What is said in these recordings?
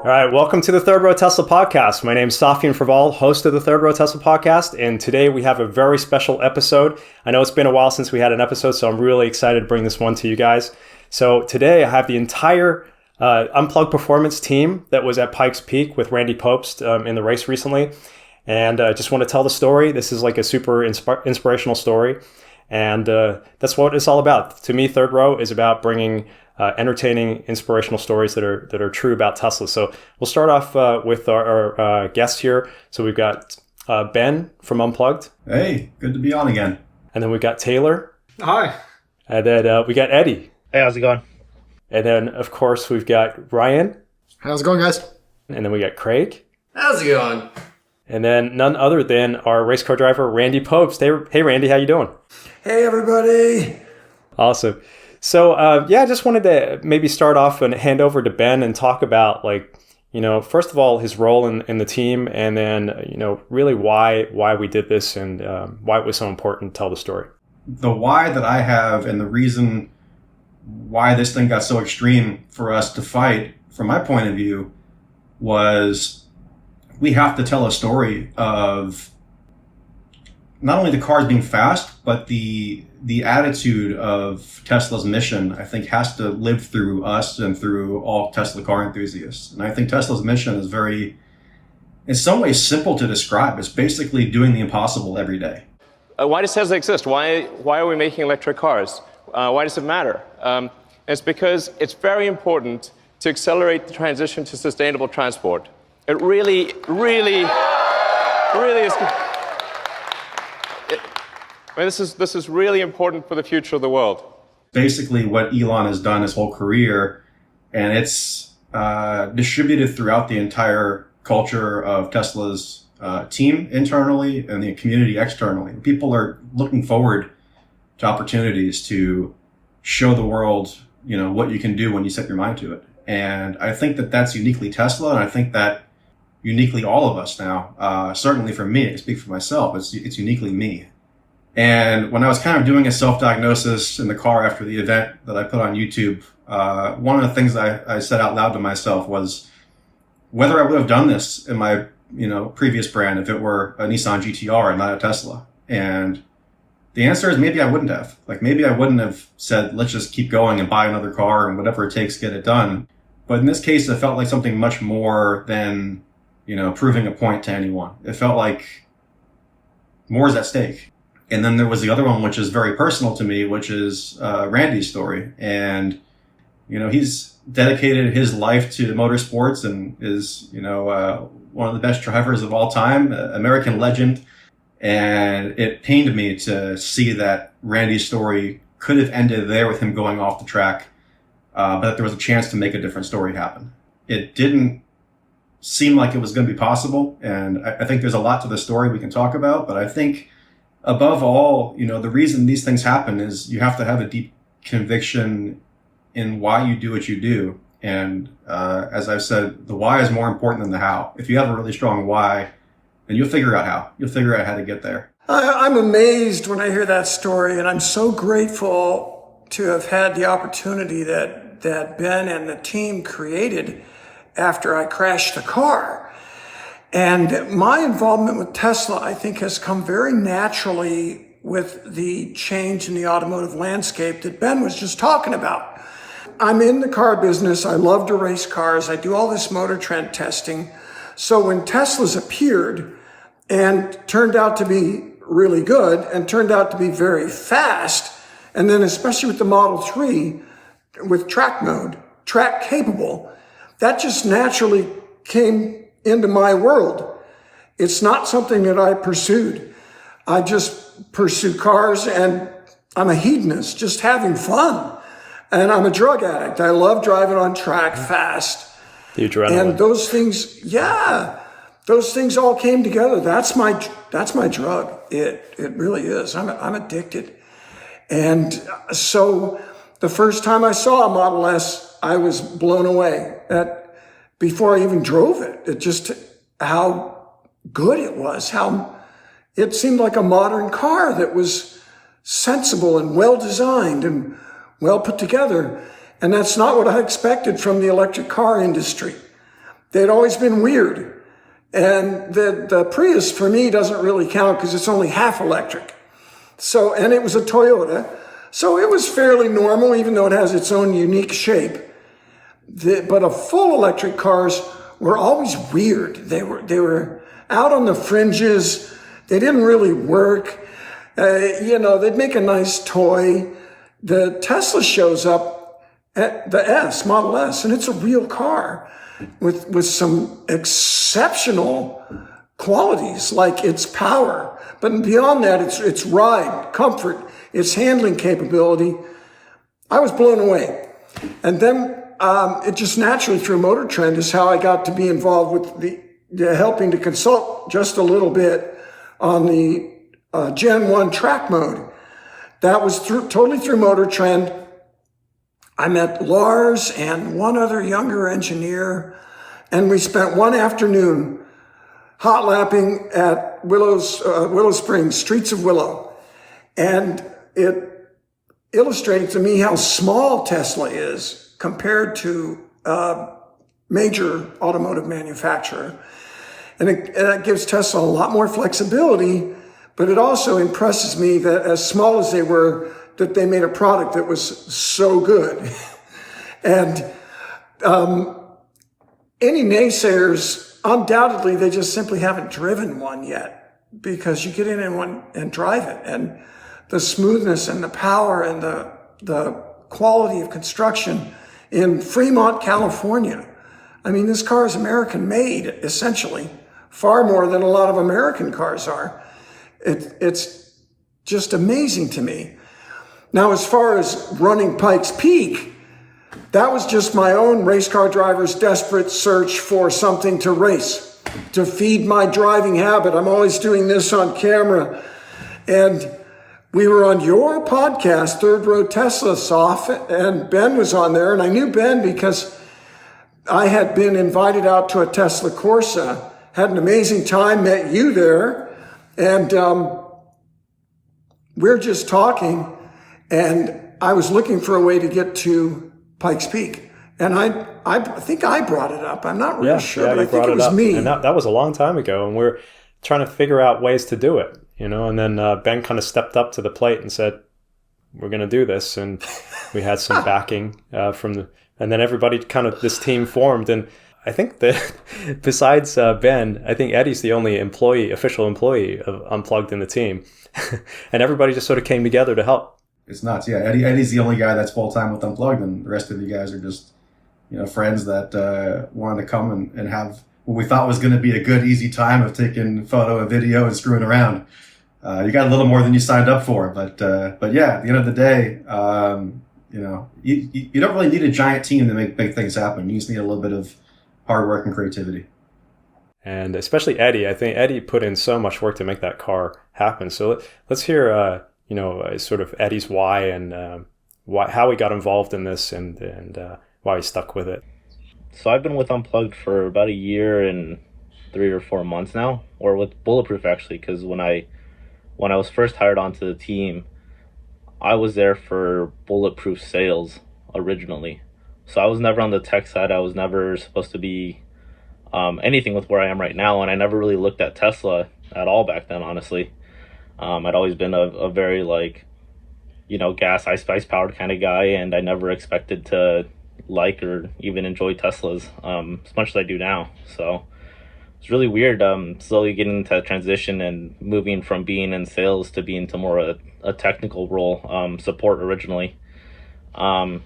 All right, welcome to the Third Row Tesla podcast. My name is Safian Fraval, host of the Third Row Tesla podcast, and today we have a very special episode. I know it's been a while since we had an episode, so I'm really excited to bring this one to you guys. So today I have the entire Unplugged Performance team that was at Pikes Peak with Randy Pobst in the race recently, and I just want to tell the story. This is like a super inspirational story, and that's what it's all about. To me, Third Row is about bringing entertaining, inspirational stories that are true about Tesla. So we'll start off with our guests here. So we've got Ben from Unplugged. Hey, good to be on again. And then we've got Taylor. Hi. And then we got Eddie. Hey, how's it going? And then, of course, we've got Ryan. How's it going, guys? And then we got Craig. How's it going? And then none other than our race car driver, Randy Pobst. Hey, Randy, how you doing? Hey, everybody. Awesome. So, I just wanted to maybe start off and hand over to Ben and talk about, first of all, his role in the team, and then, really why we did this and why it was so important to tell the story. The why that I have and the reason why this thing got so extreme for us to fight, from my point of view, was we have to tell a story of not only the cars being fast, but the attitude of Tesla's mission, I think, has to live through us and through all Tesla car enthusiasts. And I think Tesla's mission is very, in some ways, simple to describe. It's basically doing the impossible every day. Why does Tesla exist? Why are we making electric cars? Why does it matter? It's because it's very important to accelerate the transition to sustainable transport. It really is. This is really important for the future of the world. Basically, what Elon has done his whole career, and it's distributed throughout the entire culture of Tesla's team internally and the community externally. People are looking forward to opportunities to show the world, what you can do when you set your mind to it. And I think that that's uniquely Tesla, and I think that uniquely all of us now. Certainly for me, I can speak for myself. It's uniquely me. And when I was kind of doing a self-diagnosis in the car after the event that I put on YouTube, one of the things I said out loud to myself was whether I would have done this in my, previous brand if it were a Nissan GTR and not a Tesla. And the answer is maybe I wouldn't have. Maybe I wouldn't have said, let's just keep going and buy another car and whatever it takes to get it done. But in this case, it felt like something much more than, proving a point to anyone. It felt like more is at stake. And then there was the other one, which is very personal to me, which is Randy's story. And, he's dedicated his life to motorsports and is, one of the best drivers of all time, American legend. And it pained me to see that Randy's story could have ended there with him going off the track, but that there was a chance to make a different story happen. It didn't seem like it was going to be possible. And I think there's a lot to the story we can talk about, but I think above all, the reason these things happen is you have to have a deep conviction in why you do what you do. And as I've said, the why is more important than the how. If you have a really strong why, then you'll figure out how. You'll figure out how to get there. I'm amazed when I hear that story, and I'm so grateful to have had the opportunity that Ben and the team created after I crashed the car. And my involvement with Tesla, I think, has come very naturally with the change in the automotive landscape that Ben was just talking about. I'm in the car business. I love to race cars. I do all this motor trend testing. So when Teslas appeared and turned out to be really good and turned out to be very fast, and then especially with the Model 3 with track mode, track capable, that just naturally came into my world. It's not something that I pursued. I just pursue cars, and I'm a hedonist, just having fun. And I'm a drug addict. I love driving on track fast. The adrenaline. And those things all came together. That's my drug. It really is. I'm addicted. And so the first time I saw a Model S, I was blown away. Before I even drove it, how good it was, how it seemed like a modern car that was sensible and well designed and well put together. And that's not what I expected from the electric car industry. they'd always been weird. And the Prius for me doesn't really count because it's only half electric. So, and it was a Toyota. So it was fairly normal, even though it has its own unique shape. But a full electric cars were always weird. They were out on the fringes. They didn't really work. They'd make a nice toy. The Tesla shows up at the Model S, and it's a real car with some exceptional qualities, like its power. But beyond that, its ride, comfort, its handling capability. I was blown away. And then it just naturally, through Motor Trend, is how I got to be involved with the helping to consult just a little bit on the Gen 1 track mode. That was totally through Motor Trend. I met Lars and one other younger engineer, and we spent one afternoon hot lapping at Willow Springs, Streets of Willow. And it illustrated to me how small Tesla is compared to a major automotive manufacturer. And it gives Tesla a lot more flexibility, but it also impresses me that as small as they were, that they made a product that was so good. And any naysayers, undoubtedly, they just simply haven't driven one yet, because you get in one and drive it, and the smoothness and the power and the quality of construction in Fremont, California. I mean, this car is American made, essentially, far more than a lot of American cars are. It's just amazing to me. Now, as far as running Pikes Peak, that was just my own race car driver's desperate search for something to race, to feed my driving habit. I'm always doing this on camera. And we were on your podcast, Third Row Tesla, Soph, and Ben was on there. And I knew Ben because I had been invited out to a Tesla Corsa, had an amazing time, met you there. And we're just talking. And I was looking for a way to get to Pikes Peak. And I think I brought it up. I'm not really sure, but I think it was me. And that was a long time ago. And we're trying to figure out ways to do it, And then Ben kind of stepped up to the plate and said, we're going to do this. And we had some backing and then everybody kind of, this team formed. And I think that besides Ben, I think Eddie's the only official employee of Unplugged in the team. And everybody just sort of came together to help. It's nuts. Yeah, Eddie's the only guy that's full-time with Unplugged, and the rest of you guys are just, friends that wanted to come and have what we thought was going to be a good, easy time of taking photo and video and screwing around. You got a little more than you signed up for, but yeah, at the end of the day, you don't really need a giant team to make big things happen. You just need a little bit of hard work and creativity. And especially Eddie. I think Eddie put in so much work to make that car happen. So let's hear, sort of Eddie's why and how he got involved in this and why he stuck with it. So I've been with Unplugged for about a year and 3 or 4 months now, or with Bulletproof actually, because when I was first hired onto the team, I was there for Bulletproof sales originally. So I was never on the tech side. I was never supposed to be anything with where I am right now, and I never really looked at Tesla at all back then, honestly. I'd always been a very gas, ice powered kind of guy, and I never expected to like or even enjoy Teslas as much as I do now. So it's really weird slowly getting into that transition and moving from being in sales to being to more a technical role, support originally. And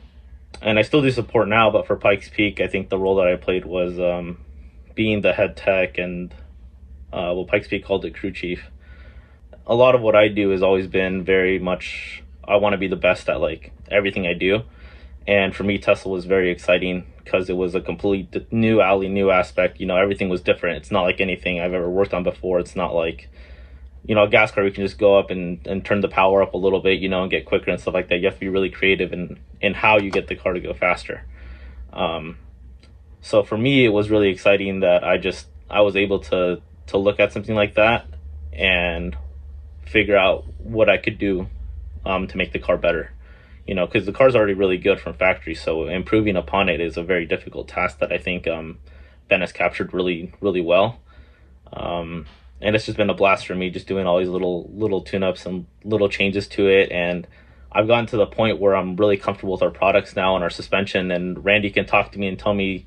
I still do support now, but for Pikes Peak, I think the role that I played was being the head tech and Pikes Peak called it crew chief. A lot of what I do has always been very much, I want to be the best at everything I do. And for me, Tesla was very exciting because it was a complete new alley, new aspect. Everything was different. It's not like anything I've ever worked on before. It's not like, a gas car, you can just go up and turn the power up a little bit, and get quicker and stuff like that. You have to be really creative in how you get the car to go faster. So for me, it was really exciting that I was able to look at something like that and figure out what I could do to make the car better. Because the car's already really good from factory, so improving upon it is a very difficult task that I think Ben Ben has captured really, really well. And it's just been a blast for me, just doing all these little tune-ups and little changes to it. And I've gotten to the point where I'm really comfortable with our products now and our suspension, and Randy can talk to me and tell me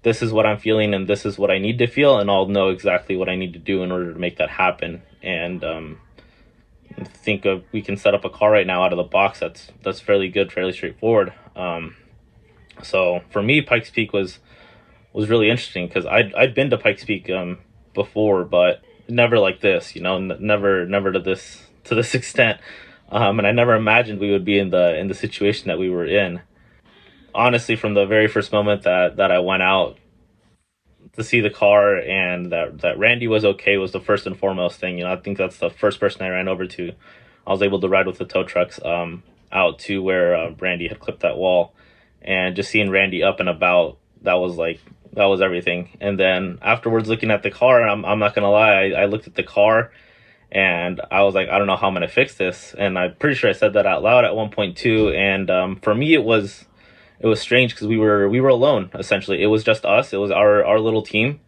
this is what I'm feeling and this is what I need to feel, and I'll know exactly what I need to do in order to make that happen. And we can set up a car right now out of the box that's fairly good, fairly straightforward. So for me, Pikes Peak was really interesting, because I'd been to Pikes Peak before, but never like this, never to this extent. And I never imagined we would be in the situation that we were in. Honestly, from the very first moment that I went out to see the car, and that Randy was okay, was the first and foremost thing. I think that's the first person I ran over to. I was able to ride with the tow trucks out to where Randy had clipped that wall, and just seeing Randy up and about, that was everything. And then afterwards, looking at the car, I'm not gonna lie, I looked at the car and I was like, I don't know how I'm gonna fix this. And I'm pretty sure I said that out loud at one point too. And for me, it was strange, because we were alone, essentially. It was just us. It was our little team,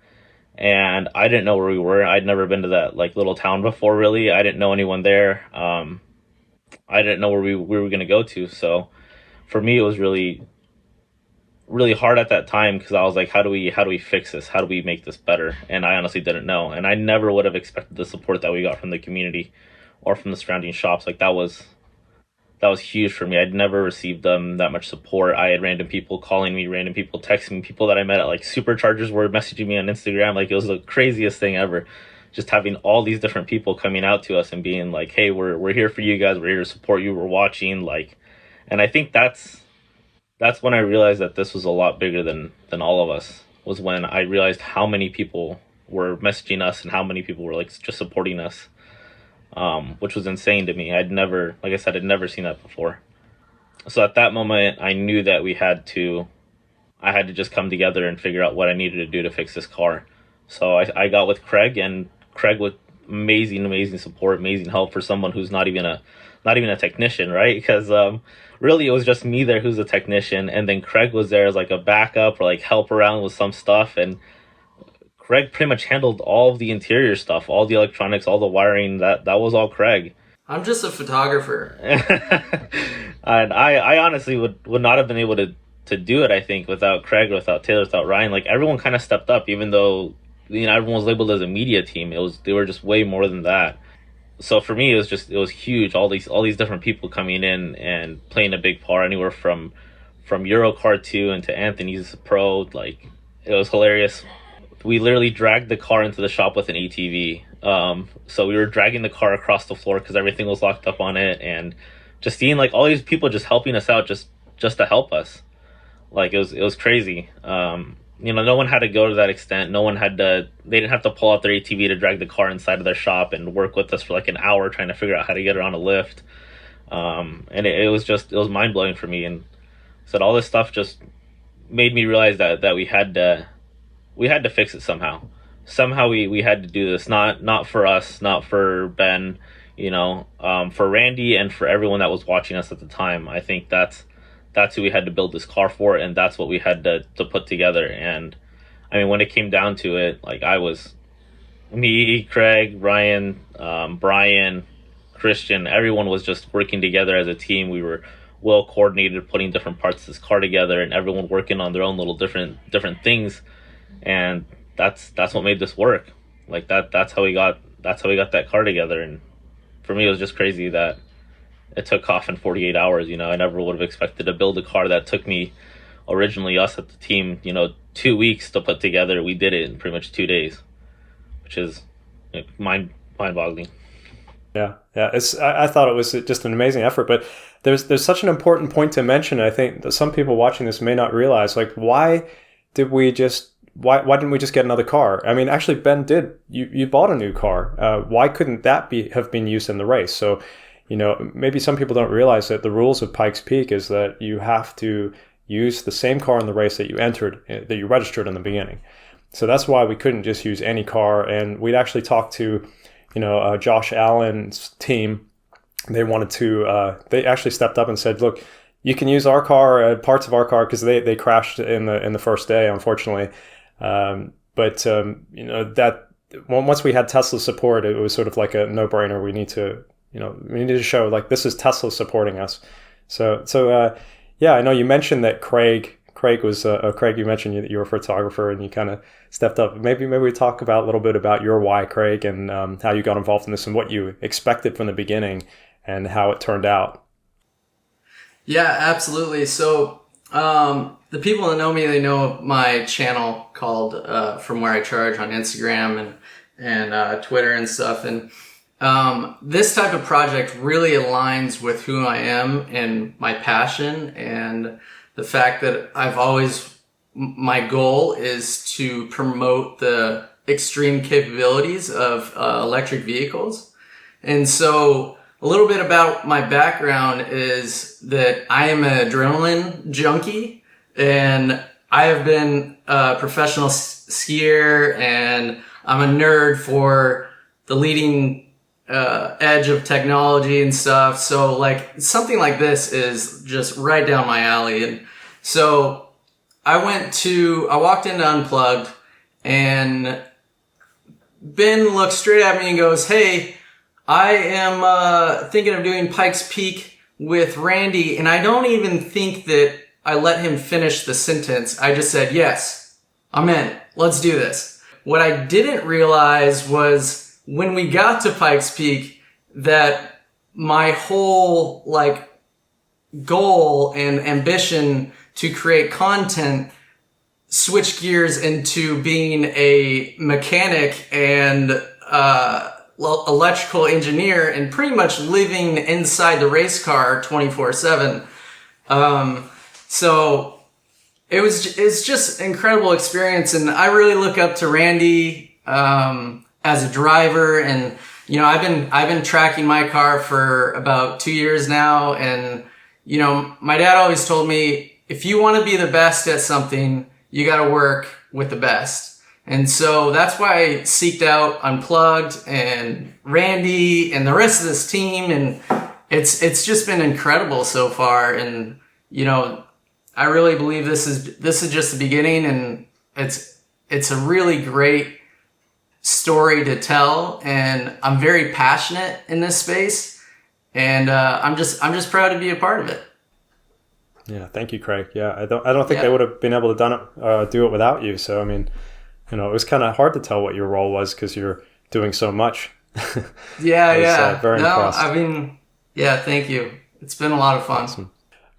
and I didn't know where we were. I'd never been to that little town before, really. I didn't know anyone there. I didn't know where we were gonna go to. So for me, it was really, really hard at that time, because I was like, how do we fix this? How do we make this better? And I honestly didn't know. And I never would have expected the support that we got from the community or from the surrounding shops. That was huge for me. I'd never received that much support. I had random people calling me, random people texting me, people that I met at superchargers were messaging me on Instagram. It was the craziest thing ever. Just having all these different people coming out to us and being like, hey, we're here for you guys. We're here to support you. We're watching. And I think that's when I realized that this was a lot bigger than all of us, was when I realized how many people were messaging us and how many people were just supporting us. Which was insane to me. I'd never seen that before. So at that moment, I knew that I had to just come together and figure out what I needed to do to fix this car. So I got with Craig, and Craig with amazing support, amazing help for someone who's not even a technician, right? Because really it was just me there who's a technician, and then Craig was there as a backup or help around with some stuff. And Craig pretty much handled all of the interior stuff, all the electronics, all the wiring. That was all Craig. I'm just a photographer. And I honestly would not have been able to do it, I think, without Craig, without Taylor, without Ryan. Everyone kind of stepped up, even though everyone was labeled as a media team. They were just way more than that. So for me, it was huge. All these different people coming in and playing a big part, anywhere from Eurocar to Anthony's Pro. It was hilarious. We literally dragged the car into the shop with an ATV. So we were dragging the car across the floor because everything was locked up on it, and just seeing all these people just helping us out just to help us. It was crazy. No one had to go to that extent. They didn't have to pull out their ATV to drag the car inside of their shop and work with us for an hour trying to figure out how to get it on a lift. And it was mind blowing for me. And so all this stuff just made me realize that we had to fix it somehow. Somehow we had to do this, not for us, not for Ben, for Randy and for everyone that was watching us at the time. I think that's who we had to build this car for, and that's what we had to put together. And I mean, when it came down to it, me, Craig, Ryan, Brian, Christian, everyone was just working together as a team. We were well coordinated, putting different parts of this car together, and everyone working on their own little different things. And that's what made this work. That's how we got that car together. And for me, it was just crazy that it took off in 48 hours. I never would have expected to build a car that took me, originally us at the team, 2 weeks to put together. We did it in pretty much 2 days, which is mind-boggling. Yeah. I thought it was just an amazing effort, but there's such an important point to mention. I think that some people watching this may not realize, why didn't we just get another car? I mean, actually, Ben did. You bought a new car. Why couldn't that have been used in the race? So, maybe some people don't realize that the rules of Pikes Peak is that you have to use the same car in the race that you registered in the beginning. So that's why we couldn't just use any car. And we'd actually talked to, Josh Allen's team. They wanted to. They actually stepped up and said, "Look, you can use our car, parts of our car, because they crashed in the first day, unfortunately." But that once we had Tesla support, it was sort of like a no-brainer. We need to show like this is Tesla supporting us. So yeah, I know you mentioned that Craig was Craig. You mentioned that you were a photographer and you kind of stepped up. Maybe we talk about a little bit about your why, Craig, and how you got involved in this and what you expected from the beginning and how it turned out. Yeah, absolutely. So the people that know me, they know my channel called From Where I Charge on Instagram and Twitter and stuff. And this type of project really aligns with who I am and my passion, and the fact that my goal is to promote the extreme capabilities of electric vehicles. And so a little bit about my background is that I am an adrenaline junkie, and I have been a professional skier, and I'm a nerd for the leading edge of technology and stuff. So like something like this is just right down my alley. And so I walked into Unplugged, and Ben looked straight at me and goes, "Hey, I am thinking of doing Pikes Peak with Randy." And I don't even think that I let him finish the sentence. I just said, "Yes, I'm in. Let's do this." What I didn't realize was when we got to Pikes Peak that my whole goal and ambition to create content switched gears into being a mechanic and electrical engineer and pretty much living inside the race car 24/7. So it's just an incredible experience, and I really look up to Randy as a driver. And I've been tracking my car for about 2 years now, and my dad always told me, if you want to be the best at something, you got to work with the best. And so that's why I seeked out Unplugged and Randy and the rest of this team, and it's just been incredible so far. And I really believe this is just the beginning, and it's a really great story to tell, and I'm very passionate in this space, and I'm just proud to be a part of it. Yeah, thank you, Craig. Yeah, I don't think they would have been able to do it without you. So I mean, it was kind of hard to tell what your role was because you're doing so much. Yeah. Very impressed. I mean, yeah, thank you. It's been a lot of fun. Awesome.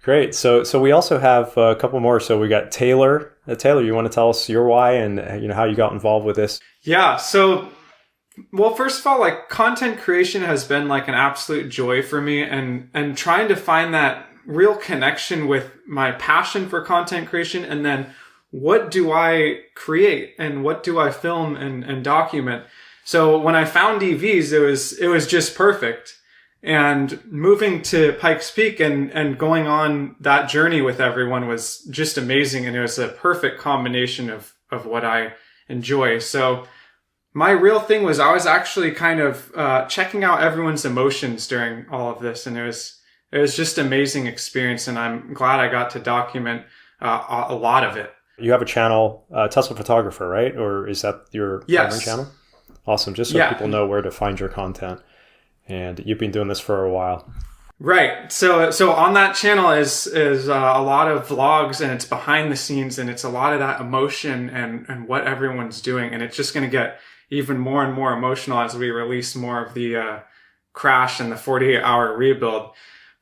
Great. So we also have a couple more. So we got Taylor. Taylor, you want to tell us your why and how you got involved with this? Yeah. So, well, first of all, content creation has been an absolute joy for me, and trying to find that real connection with my passion for content creation, and then what do I create and what do I film and document. So when I found EVs, it was just perfect. And moving to Pikes Peak and going on that journey with everyone was just amazing. And it was a perfect combination of what I enjoy. So my real thing was I was actually kind of checking out everyone's emotions during all of this. And it was just an amazing experience. And I'm glad I got to document a lot of it. You have a channel, Tesla Photographer, right? Or is that your primary channel? Awesome. Just so people know where to find your content. And you've been doing this for a while. Right. So on that channel is a lot of vlogs, and it's behind the scenes, and it's a lot of that emotion and what everyone's doing. And it's just going to get even more and more emotional as we release more of the crash and the 48-hour rebuild.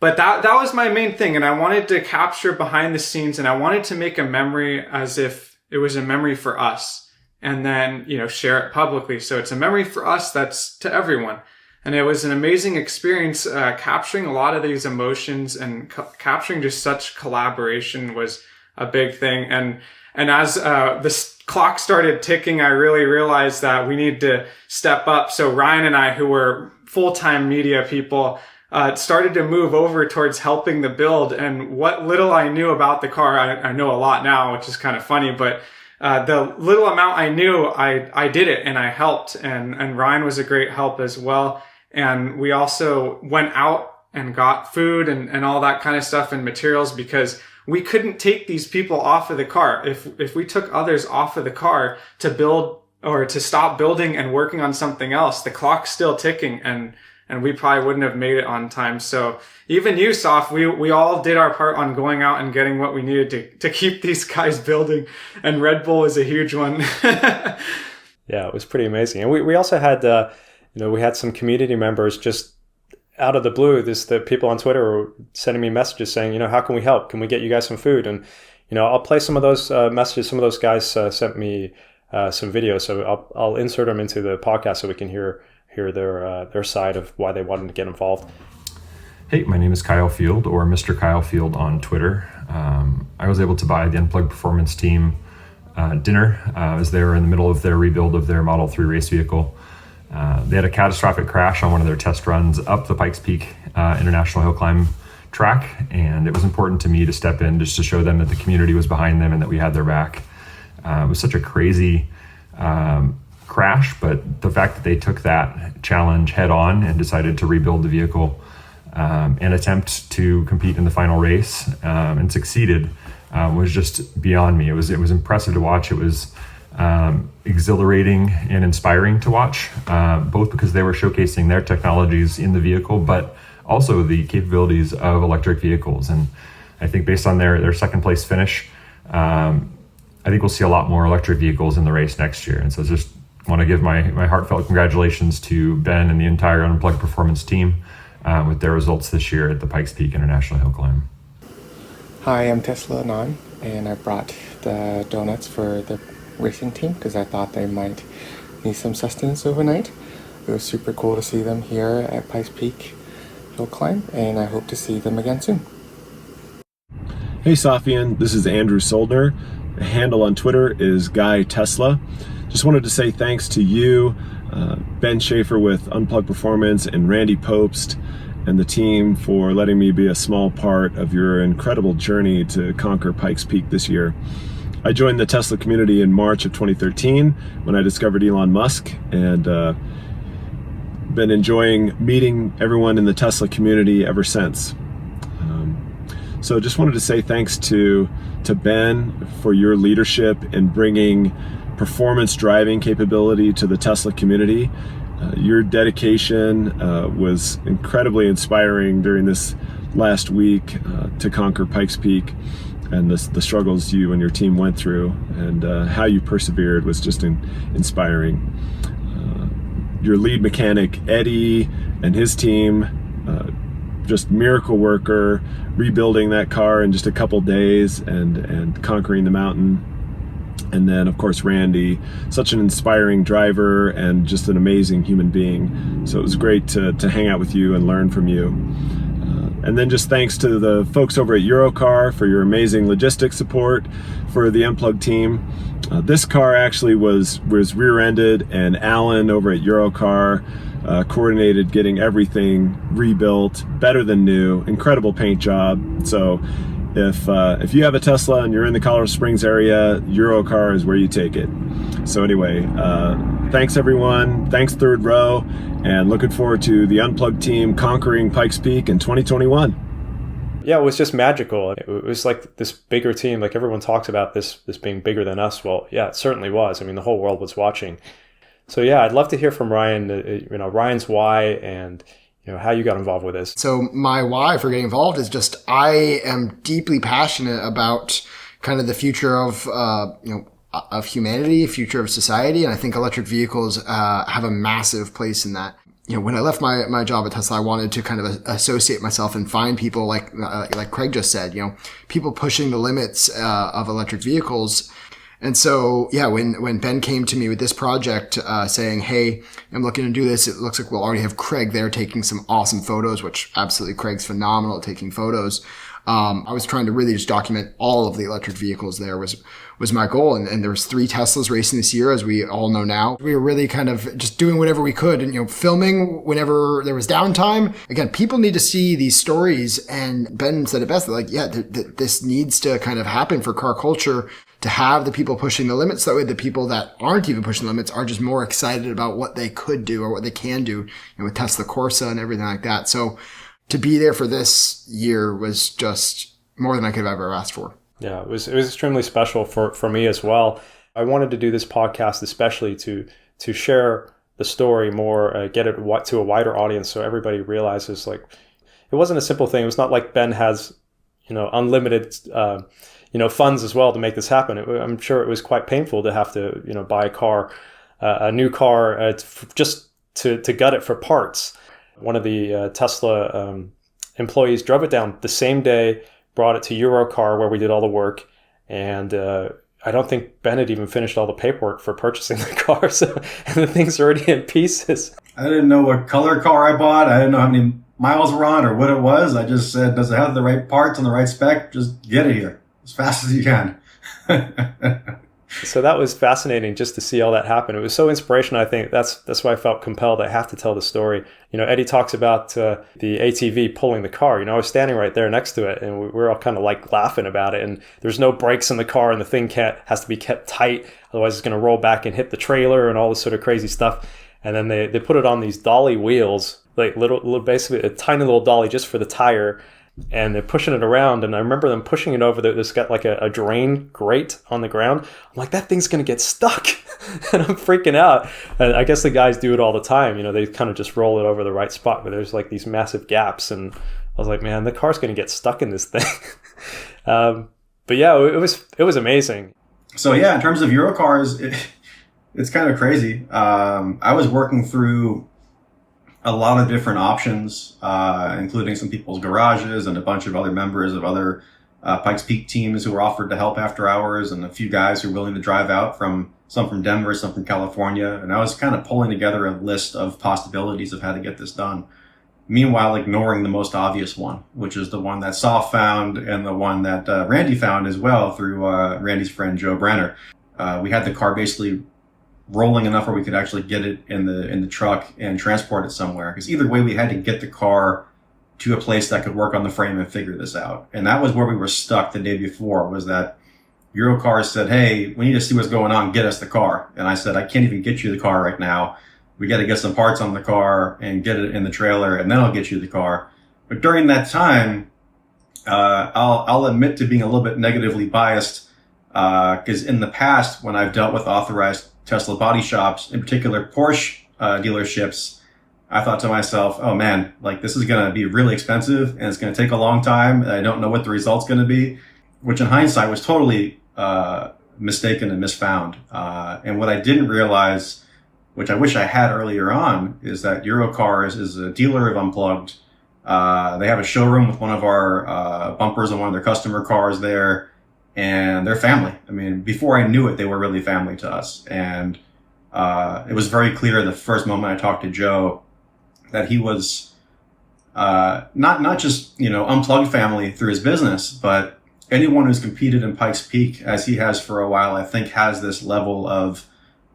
But that was my main thing. And I wanted to capture behind the scenes, and I wanted to make a memory as if it was a memory for us, and then, share it publicly. So it's a memory for us that's to everyone. And it was an amazing experience capturing a lot of these emotions, and capturing just such collaboration was a big thing. And as the clock started ticking, I really realized that we need to step up. So Ryan and I, who were full-time media people, started to move over towards helping the build. And what little I knew about the car, I know a lot now, which is kind of funny, but the little amount I knew, I did it and I helped. And Ryan was a great help as well. And we also went out and got food and all that kind of stuff and materials, because we couldn't take these people off of the car. If we took others off of the car to build or to stop building and working on something else, the clock's still ticking, and we probably wouldn't have made it on time. So even you, Soph, we all did our part on going out and getting what we needed to keep these guys building, and Red Bull is a huge one. Yeah, it was pretty amazing. And we also had, we had some community members just out of the blue. The people on Twitter were sending me messages saying, how can we help? Can we get you guys some food? And, I'll play some of those messages. Some of those guys sent me some videos, so I'll insert them into the podcast so we can hear their side of why they wanted to get involved. Hey, my name is Kyle Field, or Mr. Kyle Field on Twitter. I was able to buy the Unplugged Performance team dinner as they were in the middle of their rebuild of their Model 3 race vehicle. They had a catastrophic crash on one of their test runs up the Pikes Peak International Hill Climb track, and it was important to me to step in just to show them that the community was behind them and that we had their back. It was such a crazy crash, but the fact that they took that challenge head on and decided to rebuild the vehicle and attempt to compete in the final race and succeeded was just beyond me. It was impressive to watch. It was exhilarating and inspiring to watch, both because they were showcasing their technologies in the vehicle, but also the capabilities of electric vehicles. And I think based on their second place finish, I think we'll see a lot more electric vehicles in the race next year. And so just want to give my heartfelt congratulations to Ben and the entire Unplugged Performance team with their results this year at the Pikes Peak International Hill Climb. Hi, I'm Tesla Anon, and I brought the donuts for the racing team because I thought they might need some sustenance overnight. It was super cool to see them here at Pikes Peak Hill Climb, and I hope to see them again soon. Hey Sophian, this is Andrew Soldner. The handle on Twitter is Guy Tesla. Just wanted to say thanks to you, Ben Schaefer with Unplugged Performance, and Randy Pobst and the team for letting me be a small part of your incredible journey to conquer Pikes Peak this year. I joined the Tesla community in March of 2013 when I discovered Elon Musk, and been enjoying meeting everyone in the Tesla community ever since. So just wanted to say thanks to Ben for your leadership in bringing performance driving capability to the Tesla community. Your dedication was incredibly inspiring during this last week to conquer Pikes Peak, and the struggles you and your team went through, and how you persevered was just inspiring. Your lead mechanic, Eddie, and his team, just miracle worker, rebuilding that car in just a couple days and conquering the mountain. And then, of course, Randy, such an inspiring driver and just an amazing human being. So it was great to hang out with you and learn from you. And then just thanks to the folks over at Eurocar for your amazing logistics support for the Unplugged team. This car actually was rear-ended, and Alan over at Eurocar coordinated getting everything rebuilt, better than new, incredible paint job. So if you have a Tesla and you're in the Colorado Springs area, Eurocar is where you take it. So anyway, thanks everyone, thanks Third Row, and looking forward to the Unplugged team conquering Pikes Peak in 2021. Yeah, it was just magical. It was like this bigger team, like everyone talks about this being bigger than us. Well, yeah, it certainly was. I mean, the whole world was watching. So yeah, I'd love to hear from Ryan, Ryan's why and how you got involved with this. So my why for getting involved is just I am deeply passionate about kind of the future of of humanity, future of society, and I think electric vehicles have a massive place in that. When I left my job at Tesla, I wanted to kind of associate myself and find people like Craig just said, people pushing the limits of electric vehicles. And so, yeah, when Ben came to me with this project, saying, hey, I'm looking to do this, it looks like we'll already have Craig there taking some awesome photos, which absolutely Craig's phenomenal at taking photos. I was trying to really just document all of the electric vehicles there was my goal. And there was 3 Teslas racing this year, as we all know now. We were really kind of just doing whatever we could and, filming whenever there was downtime. Again, people need to see these stories. And Ben said it best, this needs to kind of happen for car culture, to have the people pushing the limits. That way the people that aren't even pushing the limits are just more excited about what they could do or what they can do, with Tesla Corsa and everything like that. So to be there for this year was just more than I could have ever asked for. Yeah, it was extremely special for me as well. I wanted to do this podcast especially to share the story more, get it to a wider audience, so everybody realizes like it wasn't a simple thing. It was not like Ben has unlimited funds as well to make this happen. I'm sure it was quite painful to have to buy a new car just to gut it for parts. One of the Tesla employees drove it down the same day, brought it to Eurocar where we did all the work, and I don't think Ben had even finished all the paperwork for purchasing the car, and the thing's already in pieces. I didn't know what color car I bought. I didn't know how many miles were on or what it was. I just said, does it have the right parts and the right spec? Just get it here as fast as you can. So that was fascinating just to see all that happen. It was so inspirational. I think that's why I felt compelled. I have to tell the story. Eddie talks about the ATV pulling the car. I was standing right there next to it, and we were all kind of like laughing about it. And there's no brakes in the car, and the thing has to be kept tight, otherwise it's going to roll back and hit the trailer and all this sort of crazy stuff. And then they put it on these dolly wheels, like little basically a tiny little dolly just for the tire. And they're pushing it around, and I remember them pushing it over there. There's got like a drain grate on the ground. I'm like, that thing's gonna get stuck. And I'm freaking out. And I guess the guys do it all the time. They kind of just roll it over the right spot, but there's like these massive gaps. And I was like, man, the car's gonna get stuck in this thing. But yeah, it was amazing. So yeah, in terms of Eurocars, it's kind of crazy. I was working through a lot of different options, including some people's garages and a bunch of other members of other Pikes Peak teams who were offered to help after hours, and a few guys who were willing to drive out some from Denver, some from California. And I was kind of pulling together a list of possibilities of how to get this done. Meanwhile, ignoring the most obvious one, which is the one that Soph found and the one that Randy found as well through Randy's friend, Joe Brenner. We had the car basically rolling enough where we could actually get it in the truck and transport it somewhere. Because either way, we had to get the car to a place that could work on the frame and figure this out. And that was where we were stuck the day before, was that Eurocar said, hey, we need to see what's going on, get us the car. And I said, I can't even get you the car right now. We got to get some parts on the car and get it in the trailer, and then I'll get you the car. But during that time, I'll admit to being a little bit negatively biased, because in the past, when I've dealt with authorized Tesla body shops, in particular Porsche dealerships, I thought to myself, oh man, like this is going to be really expensive and it's going to take a long time, and I don't know what the result's going to be, which in hindsight was totally mistaken and misfound. And what I didn't realize, which I wish I had earlier on, is that Eurocar is a dealer of Unplugged. They have a showroom with one of our bumpers on one of their customer cars there. And they're family. I mean, before I knew it, they were really family to us. And it was very clear the first moment I talked to Joe that he was not just Unplugged family through his business, but anyone who's competed in Pikes Peak, as he has for a while, I think has this level of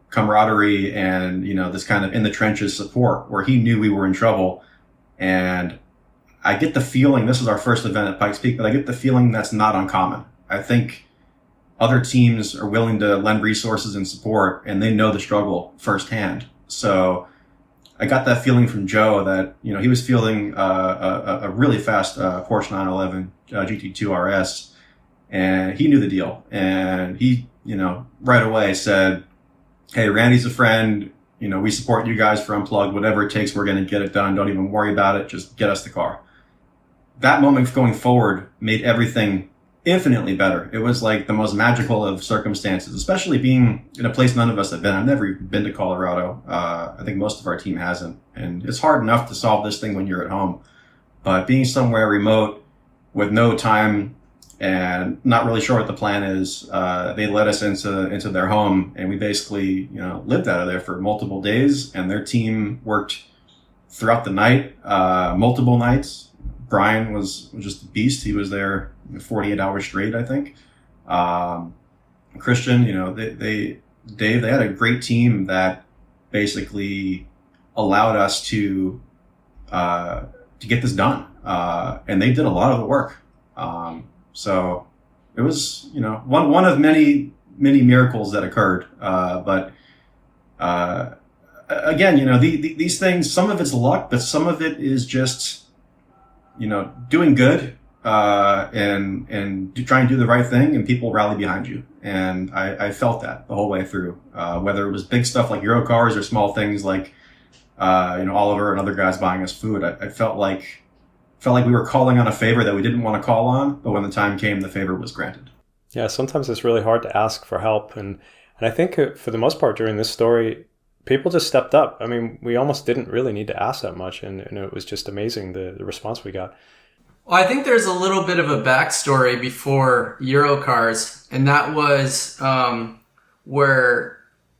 camaraderie and this kind of in the trenches support where he knew we were in trouble. And I get the feeling, this is our first event at Pikes Peak, but I get the feeling that's not uncommon. I think other teams are willing to lend resources and support, and they know the struggle firsthand. So I got that feeling from Joe that, he was fielding a really fast Porsche 911 GT2 RS, and he knew the deal. And he, right away said, hey, Randy's a friend. We support you guys for Unplugged. Whatever it takes, we're going to get it done. Don't even worry about it. Just get us the car. That moment going forward made everything infinitely better. It was like the most magical of circumstances, especially being in a place none of us have been. I've never even been to Colorado. I think most of our team hasn't. And it's hard enough to solve this thing when you're at home. But being somewhere remote with no time and not really sure what the plan is, they let us into their home, and we basically, lived out of there for multiple days, and their team worked throughout the night, multiple nights. Brian was just a beast. He was there 48 hours straight, I think. Christian, Dave, they had a great team that basically allowed us to get this done. And they did a lot of the work. So it was, one of many miracles that occurred. But again, these things, some of it's luck, but some of it is just, doing good and try and do the right thing, and people rally behind you. And I felt that the whole way through, whether it was big stuff like Eurocars or small things like, Oliver and other guys buying us food. I felt like we were calling on a favor that we didn't want to call on, but when the time came, the favor was granted. Yeah, sometimes it's really hard to ask for help. And I think for the most part during this story, people just stepped up. I mean, we almost didn't really need to ask that much. And it was just amazing, the response we got. Well, I think there's a little bit of a backstory before Eurocars, and that was where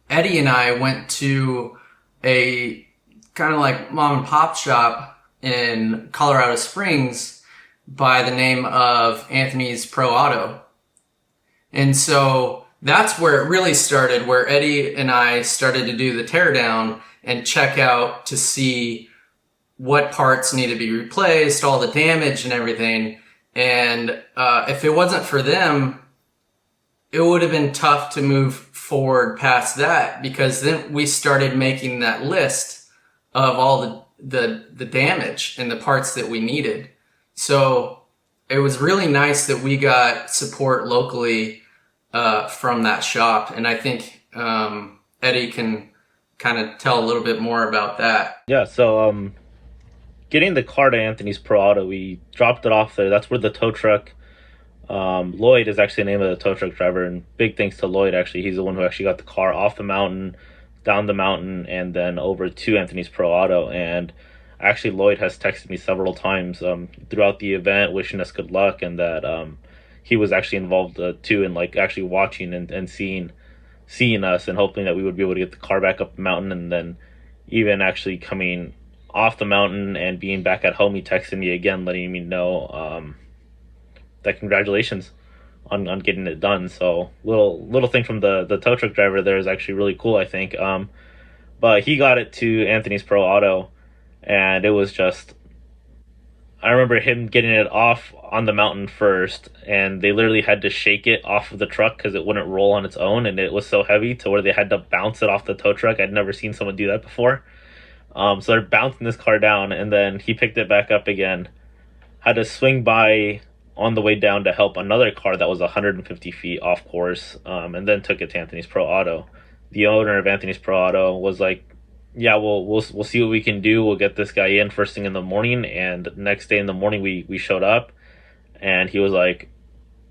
Eddie and I went to a kind of like mom and pop shop in Colorado Springs by the name of Anthony's Pro Auto. And so that's where it really started, where Eddie and I started to do the teardown and check out to see what parts need to be replaced, all the damage and everything. And if it wasn't for them, it would have been tough to move forward past that, because then we started making that list of all the damage and the parts that we needed. So it was really nice that we got support locally from that shop. And I think Eddie can kind of tell a little bit more about that. Yeah, so getting the car to Anthony's Pro Auto, we dropped it off there. That's where the tow truck, Lloyd is actually the name of the tow truck driver, and big thanks to Lloyd, actually. He's the one who actually got the car off the mountain, down the mountain, and then over to Anthony's Pro Auto. And actually Lloyd has texted me several times throughout the event wishing us good luck, and that he was actually involved too in like actually watching and seeing us and hoping that we would be able to get the car back up the mountain. And then even actually coming off the mountain and being back at home, he texted me again letting me know that congratulations on getting it done. So little thing from the tow truck driver there is actually really cool, I think. But he got it to Anthony's Pro Auto, and it was just, I remember him getting it off on the mountain first, and they literally had to shake it off of the truck because it wouldn't roll on its own, and it was so heavy to where they had to bounce it off the tow truck. I'd never seen someone do that before. So they're bouncing this car down, and then he picked it back up again, had to swing by on the way down to help another car that was 150 feet off course, and then took it to Anthony's Pro Auto. The owner of Anthony's Pro Auto was like, yeah, we'll see what we can do. We'll get this guy in first thing in the morning. And next day in the morning, we showed up, and he was like,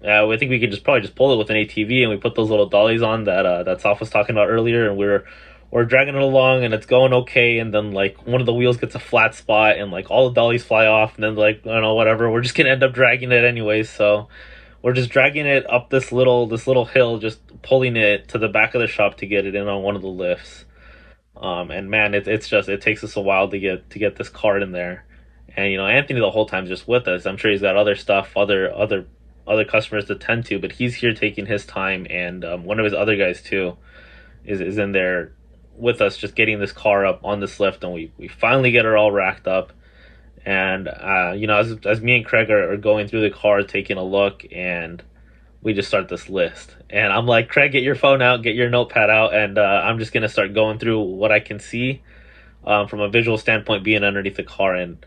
I think we could probably just pull it with an ATV. And we put those little dollies on that Soph was talking about earlier, and we're dragging it along, and it's going okay. And then like one of the wheels gets a flat spot, and like all the dollies fly off, and then like, I don't know, whatever, we're just gonna end up dragging it anyways. So we're just dragging it up this little hill, just pulling it to the back of the shop to get it in on one of the lifts. And man, it takes us a while to get this car in there. And Anthony the whole time's just with us. I'm sure he's got other stuff, other customers to tend to, but he's here taking his time. And one of his other guys too is in there with us, just getting this car up on this lift, and we finally get her all racked up. And as me and Craig are going through the car, taking a look, and we just start this list. And I'm like, Craig, get your phone out, get your notepad out, and I'm just gonna start going through what I can see from a visual standpoint, being underneath the car. And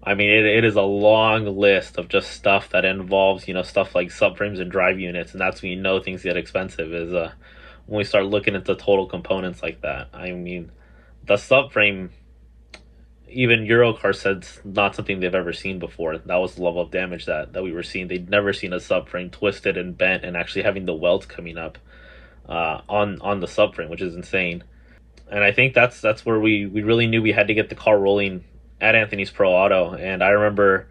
I mean, it is a long list of just stuff that involves stuff like subframes and drive units, and that's when things get expensive, is when we start looking at the total components like that. I mean, the subframe, even Eurocar said it's not something they've ever seen before. That was the level of damage that we were seeing. They'd never seen a subframe twisted and bent and actually having the welds coming up on the subframe, which is insane. And I think that's where we really knew we had to get the car rolling at Anthony's Pro Auto. And I remember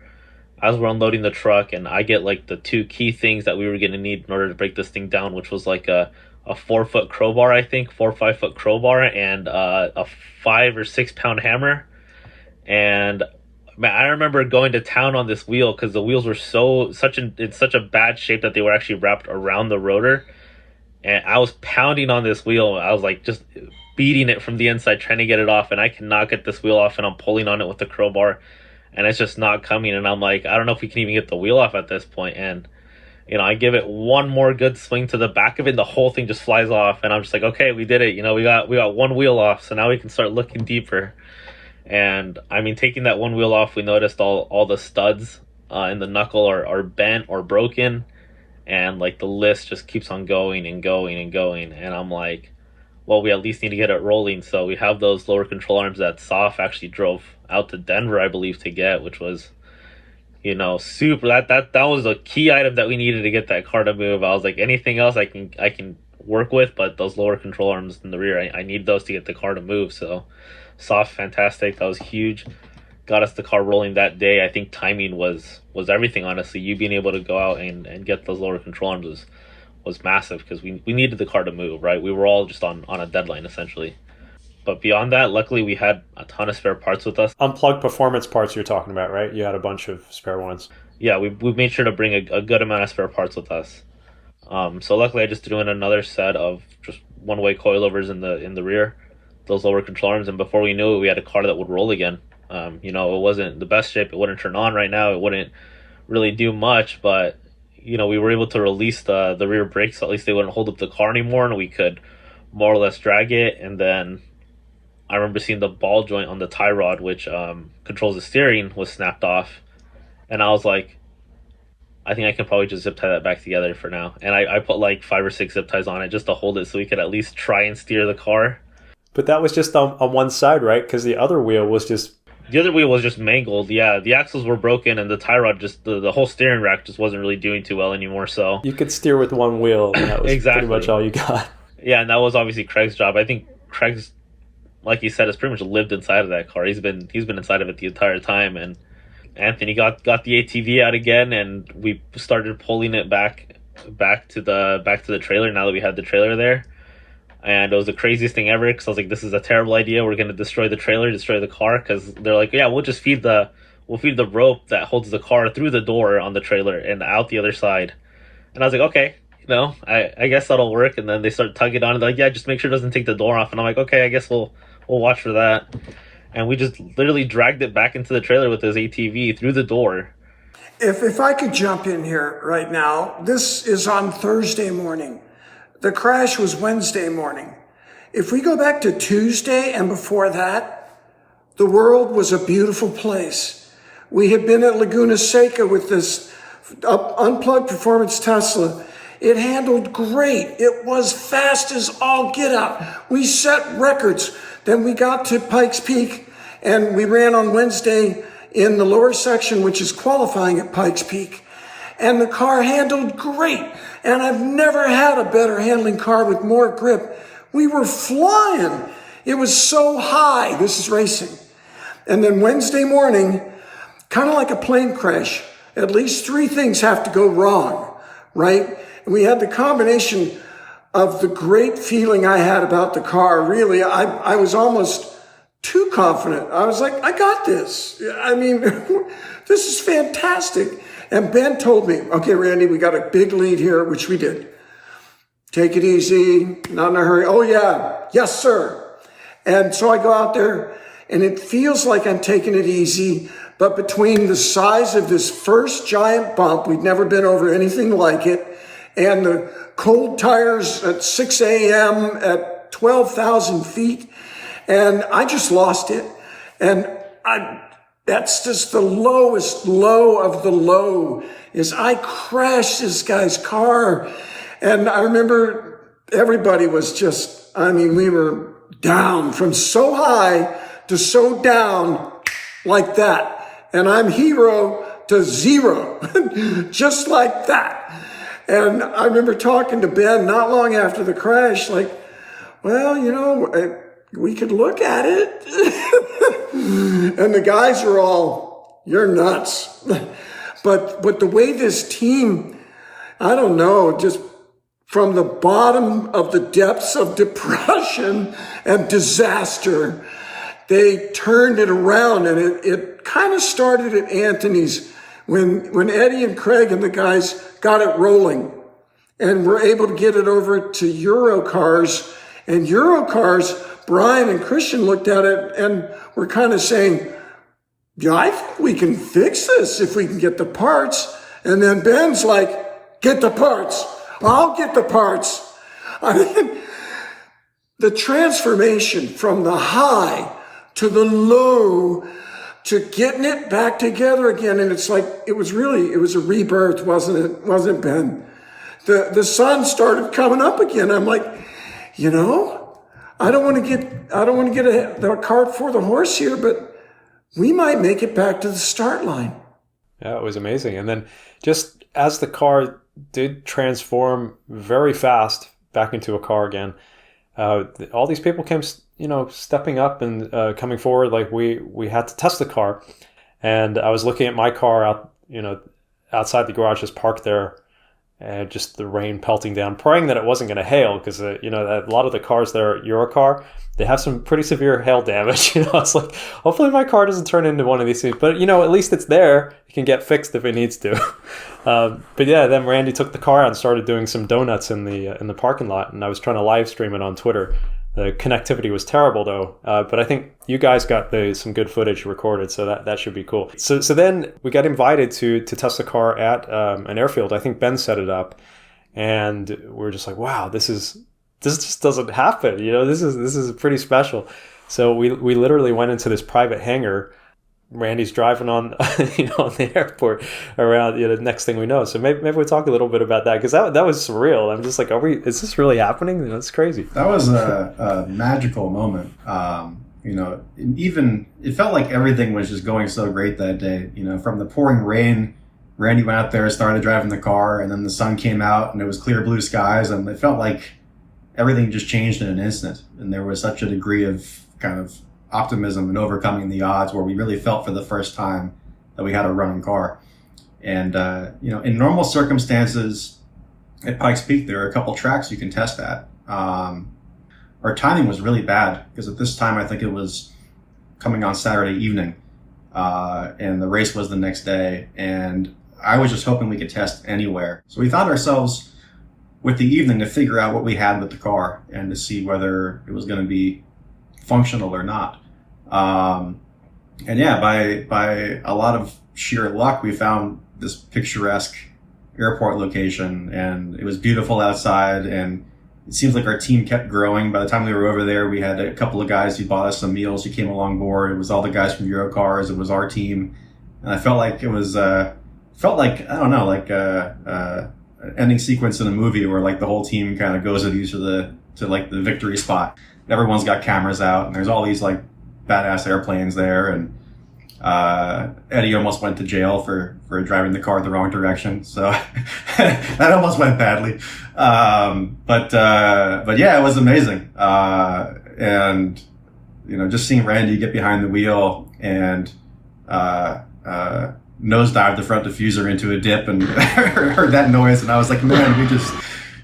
as we're unloading the truck, and I get like the two key things that we were going to need in order to break this thing down, which was like a 4-foot crowbar, I think, 4 or 5 foot crowbar, and a 5 or 6 pound hammer. And man, I remember going to town on this wheel because the wheels were in such a bad shape that they were actually wrapped around the rotor. And I was pounding on this wheel. I was like just beating it from the inside, trying to get it off, and I cannot get this wheel off, and I'm pulling on it with the crowbar, and it's just not coming. And I'm like, I don't know if we can even get the wheel off at this point. And I give it one more good swing to the back of it, and the whole thing just flies off. And I'm just like, okay, we did it. We got one wheel off, so now we can start looking deeper. And I mean, taking that one wheel off, we noticed all the studs in the knuckle are bent or broken, and like the list just keeps on going and going and going. And I'm like, well, we at least need to get it rolling. So we have those lower control arms that Soph actually drove out to Denver, I believe, to get, which was, super. That was a key item that we needed to get that car to move. I was like, anything else I can work with, but those lower control arms in the rear, I need those to get the car to move. So Soph, fantastic. That was huge. Got us the car rolling that day. I think timing was everything, honestly. You being able to go out and get those lower control arms was massive, because we needed the car to move, right? We were all just on a deadline, essentially. But beyond that, luckily we had a ton of spare parts with us. Unplugged Performance parts you're talking about, right? You had a bunch of spare ones. Yeah, we made sure to bring a good amount of spare parts with us. So luckily I just threw in another set of just one-way coilovers in the rear, those lower control arms, and before we knew it, we had a car that would roll again. It wasn't the best shape. It wouldn't turn on right now. It wouldn't really do much, but we were able to release the rear brakes, so at least they wouldn't hold up the car anymore, and we could more or less drag it. And then I remember seeing the ball joint on the tie rod, which controls the steering, was snapped off, and I was like, I think I can probably just zip tie that back together for now. And I put like 5 or 6 zip ties on it just to hold it, so we could at least try and steer the car. But that was just on one side, right? Because the other wheel was just... The other wheel was just mangled. Yeah, the axles were broken, and the tie rod, just the whole steering rack just wasn't really doing too well anymore. So you could steer with one wheel, and that was exactly pretty much all you got. Yeah, and that was obviously Craig's job. I think Craig's, like he said, has pretty much lived inside of that car. He's been inside of it the entire time. And Anthony got the ATV out again, and we started pulling it back to the trailer now that we had the trailer there. And it was the craziest thing ever, because I was like, this is a terrible idea. We're going to destroy the trailer, destroy the car, because they're like, yeah, we'll just feed the rope that holds the car through the door on the trailer and out the other side. And I was like, okay, I guess that'll work. And then they start tugging on it, like, yeah, just make sure it doesn't take the door off. And I'm like, okay, I guess we'll watch for that. And we just literally dragged it back into the trailer with his ATV through the door. If I could jump in here right now, this is on Thursday morning. The crash was Wednesday morning. If we go back to Tuesday and before that, the world was a beautiful place. We had been at Laguna Seca with this Unplugged Performance Tesla. It handled great. It was fast as all get out. We set records. Then we got to Pikes Peak, and we ran on Wednesday in the lower section, which is qualifying at Pikes Peak. And the car handled great. And I've never had a better handling car with more grip. We were flying. It was so high. This is racing. And then Wednesday morning, kind of like a plane crash, at least 3 things have to go wrong, right? And we had the combination of the great feeling I had about the car. Really, I was almost too confident. I was like, I got this. I mean, this is fantastic. And Ben told me, okay, Randy, we got a big lead here, which we did. Take it easy, not in a hurry. Oh, yeah. Yes, sir. And so I go out there, and it feels like I'm taking it easy, but between the size of this first giant bump, we'd never been over anything like it, and the cold tires at 6 a.m. at 12,000 feet, and I just lost it. And that's just the lowest low of the low, is I crashed this guy's car. And I remember everybody was just, we were down from so high to so down like that. And I'm hero to zero, just like that. And I remember talking to Ben not long after the crash, like, well, we could look at it. And the guys are all, you're nuts. But the way this team, I don't know, just from the bottom of the depths of depression and disaster, they turned it around. And it kind of started at Anthony's when Eddie and Craig and the guys got it rolling and were able to get it over to Eurocars. And Eurocars, Brian and Christian looked at it and were kind of saying, yeah, I think we can fix this if we can get the parts. And then Ben's like, get the parts. I'll get the parts. The transformation from the high to the low to getting it back together again. And it's like, it was a rebirth, wasn't it? Wasn't it, Ben? The sun started coming up again. I'm like, I don't want to get the cart before the horse here, but we might make it back to the start line. Yeah, it was amazing. And then just as the car did transform very fast back into a car again, all these people came, stepping up and coming forward. Like we had to test the car, and I was looking at my car out, outside the garage, just parked there, and just the rain pelting down, praying that it wasn't going to hail, because a lot of the cars there at Eurocar, they have some pretty severe hail damage. It's like, hopefully my car doesn't turn into one of these things, but at least it's there. It can get fixed if it needs to. But yeah, then Randy took the car out and started doing some donuts in the parking lot, and I was trying to live stream it on Twitter. The connectivity was terrible though, but I think you guys got some good footage recorded, so that should be cool. So then we got invited to test the car at an airfield. I think Ben set it up, and we were just like, wow, this just doesn't happen. This is pretty special. So we literally went into this private hangar. Randy's driving on, on the airport around, next thing we know. So maybe we'll talk a little bit about that, because that was surreal. I'm just like, is this really happening? That's crazy. That was a magical moment. Even it felt like everything was just going so great that day. From the pouring rain, Randy went out there, started driving the car, and then the sun came out and it was clear blue skies, and it felt like everything just changed in an instant. And there was such a degree of kind of optimism and overcoming the odds, where we really felt for the first time that we had a running car. And in normal circumstances at Pikes Peak, there are a couple tracks you can test at. Our timing was really bad, because at this time I think it was coming on Saturday evening, and the race was the next day, and I was just hoping we could test anywhere. So we found ourselves with the evening to figure out what we had with the car and to see whether it was going to be functional or not. And yeah, by a lot of sheer luck, we found this picturesque airport location, and it was beautiful outside, and it seems like our team kept growing. By the time we were over there, we had a couple of guys who bought us some meals who came along board. It was all the guys from Eurocars. It was our team. And I felt like it was, I don't know, like an ending sequence in a movie where like the whole team kind of goes with you to the victory spot. Everyone's got cameras out, and there's all these like badass airplanes there. And Eddie almost went to jail for driving the car the wrong direction, so that almost went badly. But yeah, it was amazing. And just seeing Randy get behind the wheel and nosedive the front diffuser into a dip, and heard that noise, and I was like, man,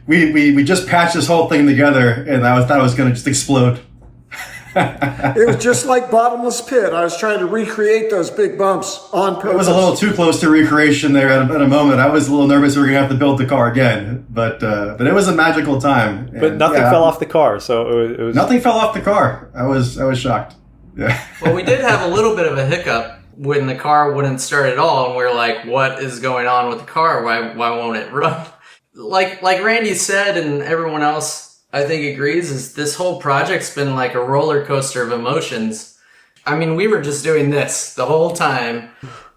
we just patched this whole thing together, and I thought it was going to just explode. It was just like bottomless pit. I was trying to recreate those big bumps on purpose. It was a little too close to recreation there at a moment. I was a little nervous we were going to have to build the car again, but it was a magical time. But nothing fell off the car, so it was... Nothing fell off the car. I was shocked. Yeah. Well, we did have a little bit of a hiccup when the car wouldn't start at all, and we were like, what is going on with the car? Why won't it run? Like Randy said, and everyone else I think agrees, is this whole project's been like a roller coaster of emotions. I mean, we were just doing this the whole time,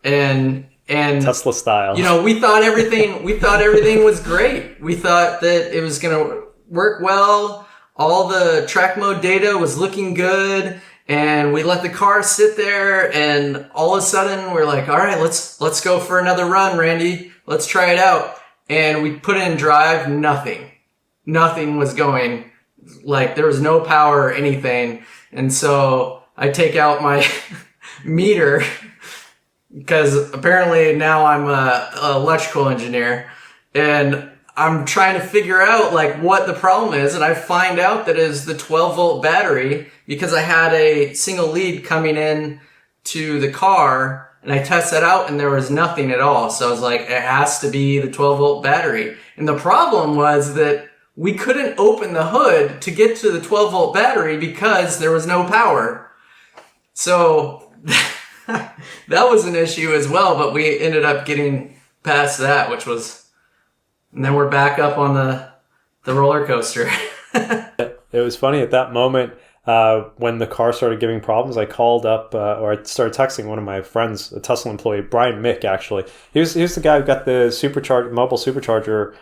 and Tesla style. We thought everything was great. We thought that it was going to work well. All the track mode data was looking good, and we let the car sit there, and all of a sudden we're like, all right, let's go for another run, Randy. Let's try it out. And we put in drive, nothing was going. Like, there was no power or anything. And so I take out my meter, because apparently now I'm an electrical engineer, and I'm trying to figure out like what the problem is. And I find out that it is the 12-volt battery, because I had a single lead coming in to the car, and I tested that out, and there was nothing at all. So I was like, it has to be the 12-volt battery. And the problem was that we couldn't open the hood to get to the 12-volt battery because there was no power. So that was an issue as well, but we ended up getting past that, and then we're back up on the roller coaster. It was funny at that moment. when the car started giving problems, I called up or I started texting one of my friends, a Tesla employee, Brian Mick, actually. He was the guy who got the mobile supercharger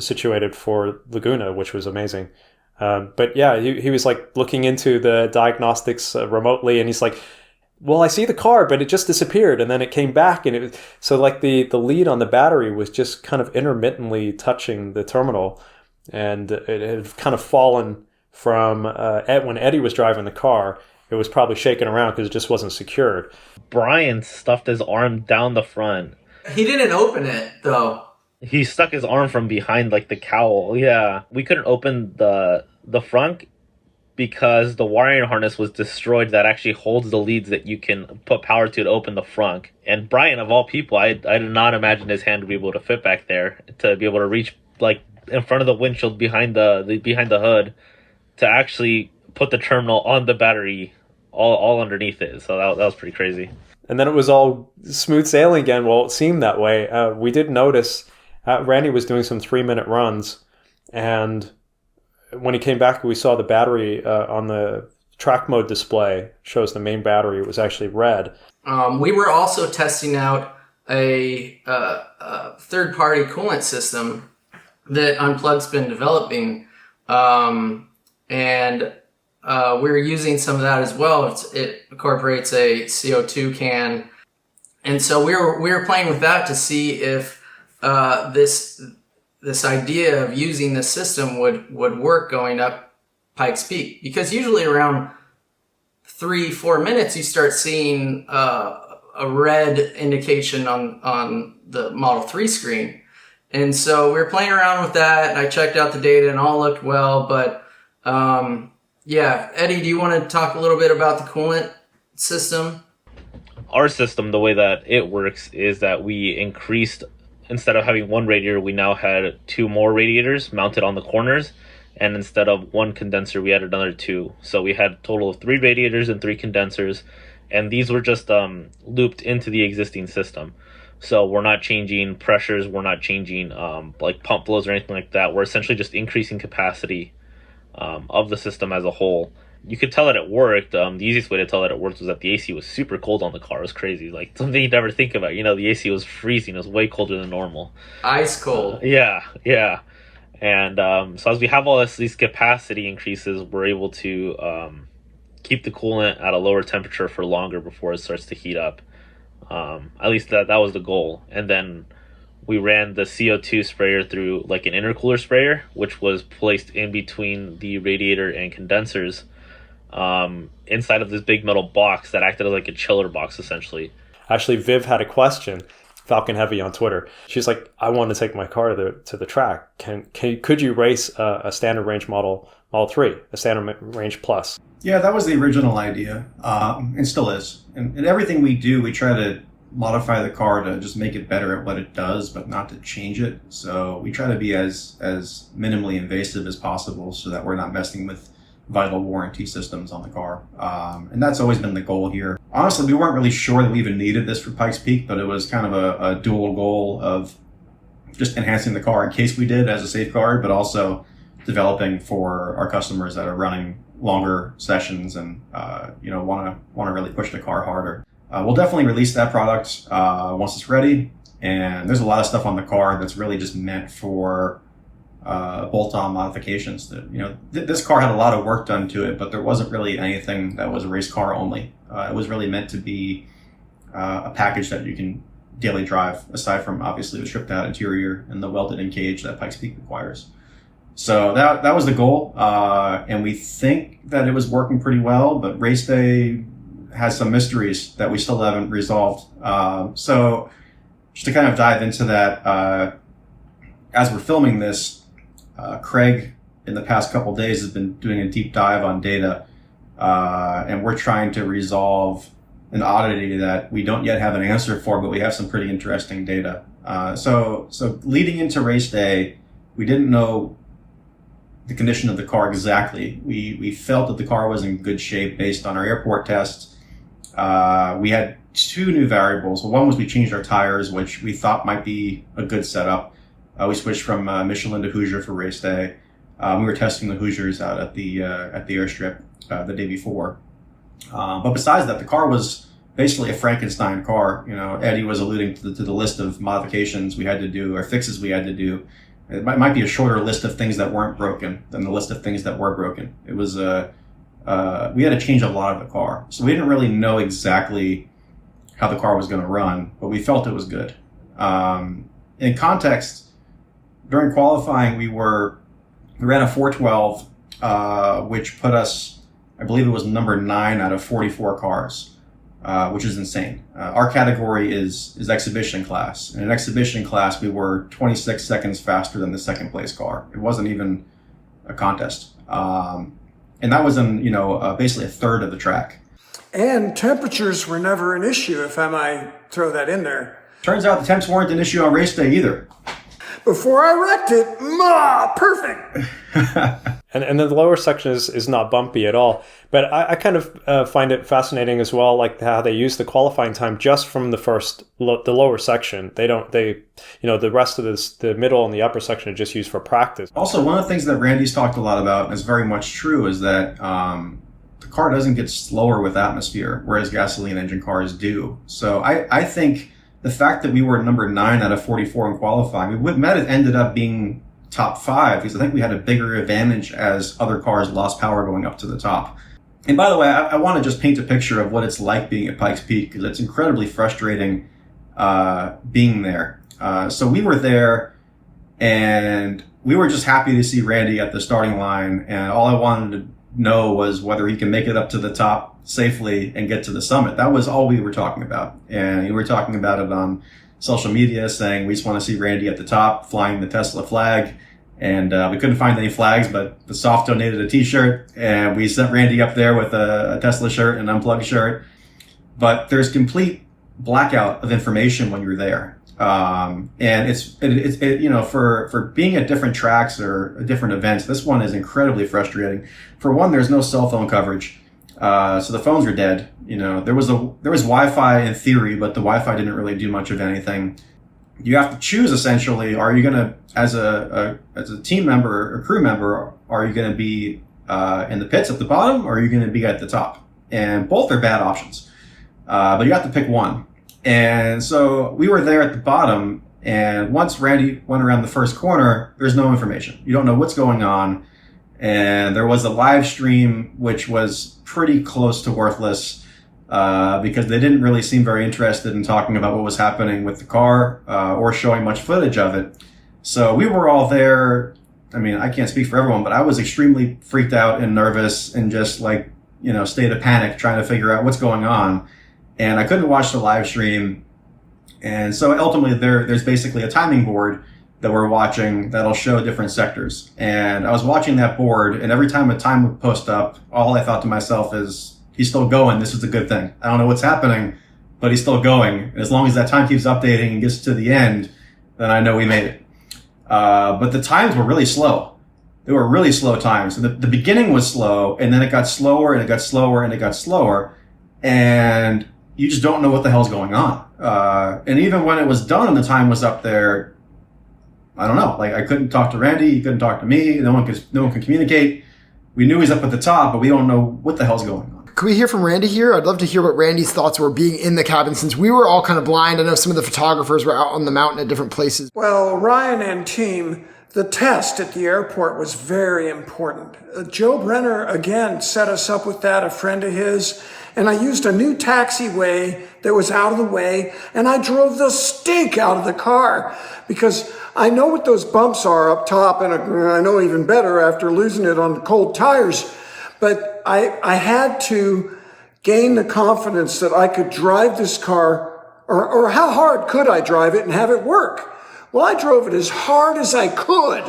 situated for Laguna, which was amazing. But yeah, he was like looking into the diagnostics remotely, and he's like, well, I see the car, but it just disappeared, and then it came back, and so like the lead on the battery was just kind of intermittently touching the terminal, and it had kind of fallen from when Eddie was driving the car. It was probably shaking around because it just wasn't secured. Brian stuffed his arm down the front. He didn't open it though. He stuck his arm from behind like the cowl. Yeah, we couldn't open the front because the wiring harness was destroyed that actually holds the leads that you can put power to open the front. And Brian, of all people, I did not imagine his hand would be able to fit back there to be able to reach like in front of the windshield behind the hood to actually put the terminal on the battery all underneath it. So that was pretty crazy. And then it was all smooth sailing again. Well, it seemed that way. We did notice Randy was doing some 3-minute runs, and when he came back, we saw the battery on the track mode display shows the main battery was actually red. We were also testing out a third-party coolant system that Unplugged's been developing, and we're using some of that as well. It incorporates a CO2 can, and so we were playing with that to see if this idea of using this system would work going up Pikes Peak, because usually around 3-4 minutes you start seeing a red indication on the Model 3 screen. And so we were playing around with that, and I checked out the data and all looked well. But yeah, Eddie, do you want to talk a little bit about the coolant system? Our system, the way that it works is that we increased, instead of having one radiator, we now had 2 more radiators mounted on the corners. And instead of 1 condenser, we added another 2. So we had a total of 3 radiators and 3 condensers. And these were just looped into the existing system. So we're not changing pressures. We're not changing like pump flows or anything like that. We're essentially just increasing capacity of the system as a whole. You could tell that it worked. The easiest way to tell that it worked was that the AC was super cold on the car. It was crazy. Like something you'd never think about. You know, the AC was freezing. It was way colder than normal. Ice cold. Yeah. And so as we have all these capacity increases, we're able to keep the coolant at a lower temperature for longer before it starts to heat up. At least that was the goal. And then we ran the CO2 sprayer through like an intercooler sprayer, which was placed in between the radiator and condensers inside of this big metal box that acted as like a chiller box, essentially. Actually, Viv had a question, Falcon Heavy on Twitter. She's like, I want to take my car to the track. Could you race a standard range Model 3, a standard range plus? Yeah, that was the original idea, and still is. And everything we do, we try to modify the car to just make it better at what it does, but not to change it. So we try to be as minimally invasive as possible so that we're not messing with vital warranty systems on the car. And that's always been the goal here. Honestly, we weren't really sure that we even needed this for Pikes Peak, but it was kind of a dual goal of just enhancing the car in case we did as a safeguard, but also developing for our customers that are running longer sessions and want to really push the car harder. We'll definitely release that product once it's ready, and there's a lot of stuff on the car that's really just meant for bolt-on modifications. That this car had a lot of work done to it, but there wasn't really anything that was a race car only. It was really meant to be a package that you can daily drive, aside from obviously the stripped out interior and the welded-in cage that Pikes Peak requires. So that was the goal, and we think that it was working pretty well, but race day has some mysteries that we still haven't resolved. So just to kind of dive into that, as we're filming this, Craig in the past couple of days has been doing a deep dive on data, and we're trying to resolve an oddity that we don't yet have an answer for, but we have some pretty interesting data. So leading into race day, we didn't know the condition of the car exactly. We felt that the car was in good shape based on our airport tests. We had 2 new variables. One was we changed our tires, which we thought might be a good setup. We switched from Michelin to Hoosier for race day. We were testing the Hoosiers out at the airstrip the day before. But besides that, the car was basically a Frankenstein car. You know, Eddie was alluding to the list of modifications we had to do or fixes we had to do. It might be a shorter list of things that weren't broken than the list of things that were broken. It was we had to change a lot of the car, so we didn't really know exactly how the car was going to run, but we felt it was good. In context, during qualifying, we ran a 412, which put us, I believe it was number 9 out of 44 cars, which is insane. Our category is exhibition class. And in exhibition class, we were 26 seconds faster than the second place car. It wasn't even a contest. And that was in, basically a third of the track. And temperatures were never an issue, if I might throw that in there. Turns out the temps weren't an issue on race day either. Before I wrecked it, perfect. And the lower section is not bumpy at all. But I kind of find it fascinating as well, like how they use the qualifying time just from the lower section. The rest of the middle and the upper section are just used for practice. Also, one of the things that Randy's talked a lot about, and is very much true, is that the car doesn't get slower with atmosphere, whereas gasoline engine cars do. So I think the fact that we were number 9 out of 44 in qualifying, we might have ended up being top 5 because I think we had a bigger advantage as other cars lost power going up to the top. And by the way, I want to just paint a picture of what it's like being at Pikes Peak because it's incredibly frustrating being there. So we were there and we were just happy to see Randy at the starting line, and all I wanted to know was whether he can make it up to the top safely and get to the summit. That was all we were talking about. And we were talking about it on social media, saying we just want to see Randy at the top flying the Tesla flag. And we couldn't find any flags, but the Soft donated a t-shirt and we sent Randy up there with a Tesla shirt and an Unplugged shirt. But there's complete blackout of information when you're there. And it's for being at different tracks or different events, this one is incredibly frustrating. For one, there's no cell phone coverage. So the phones are dead. There was Wi-Fi in theory, but the Wi-Fi didn't really do much of anything. You have to choose essentially, are you going to, as a team member or crew member, are you going to be, in the pits at the bottom or are you going to be at the top? And both are bad options. But you have to pick one. And so we were there at the bottom, and once Randy went around the first corner, there's no information. You don't know what's going on. And there was a live stream, which was pretty close to worthless, because they didn't really seem very interested in talking about what was happening with the car, or showing much footage of it. So we were all there. I mean, I can't speak for everyone, but I was extremely freaked out and nervous and just state of panic trying to figure out what's going on. And I couldn't watch the live stream. And so ultimately there's basically a timing board that we're watching that'll show different sectors. And I was watching that board, and every time a time would post up, all I thought to myself is, he's still going. This is a good thing. I don't know what's happening, but he's still going. And as long as that time keeps updating and gets to the end, then I know we made it. But the times were really slow. They were really slow times. So the beginning was slow, and then it got slower, and it got slower, and it got slower. And you just don't know what the hell's going on. And even when it was done and the time was up there, I don't know. I couldn't talk to Randy. He couldn't talk to me. No one could communicate. We knew he's up at the top, but we don't know what the hell's going on. Could we hear from Randy here? I'd love to hear what Randy's thoughts were being in the cabin, since we were all kind of blind. I know some of the photographers were out on the mountain at different places. Well, Ryan and team, the test at the airport was very important. Joe Brenner, again, set us up with that, a friend of his. And I used a new taxiway that was out of the way, and I drove the stink out of the car because I know what those bumps are up top, and I know even better after losing it on cold tires. But I had to gain the confidence that I could drive this car, or how hard could I drive it and have it work? Well, I drove it as hard as I could,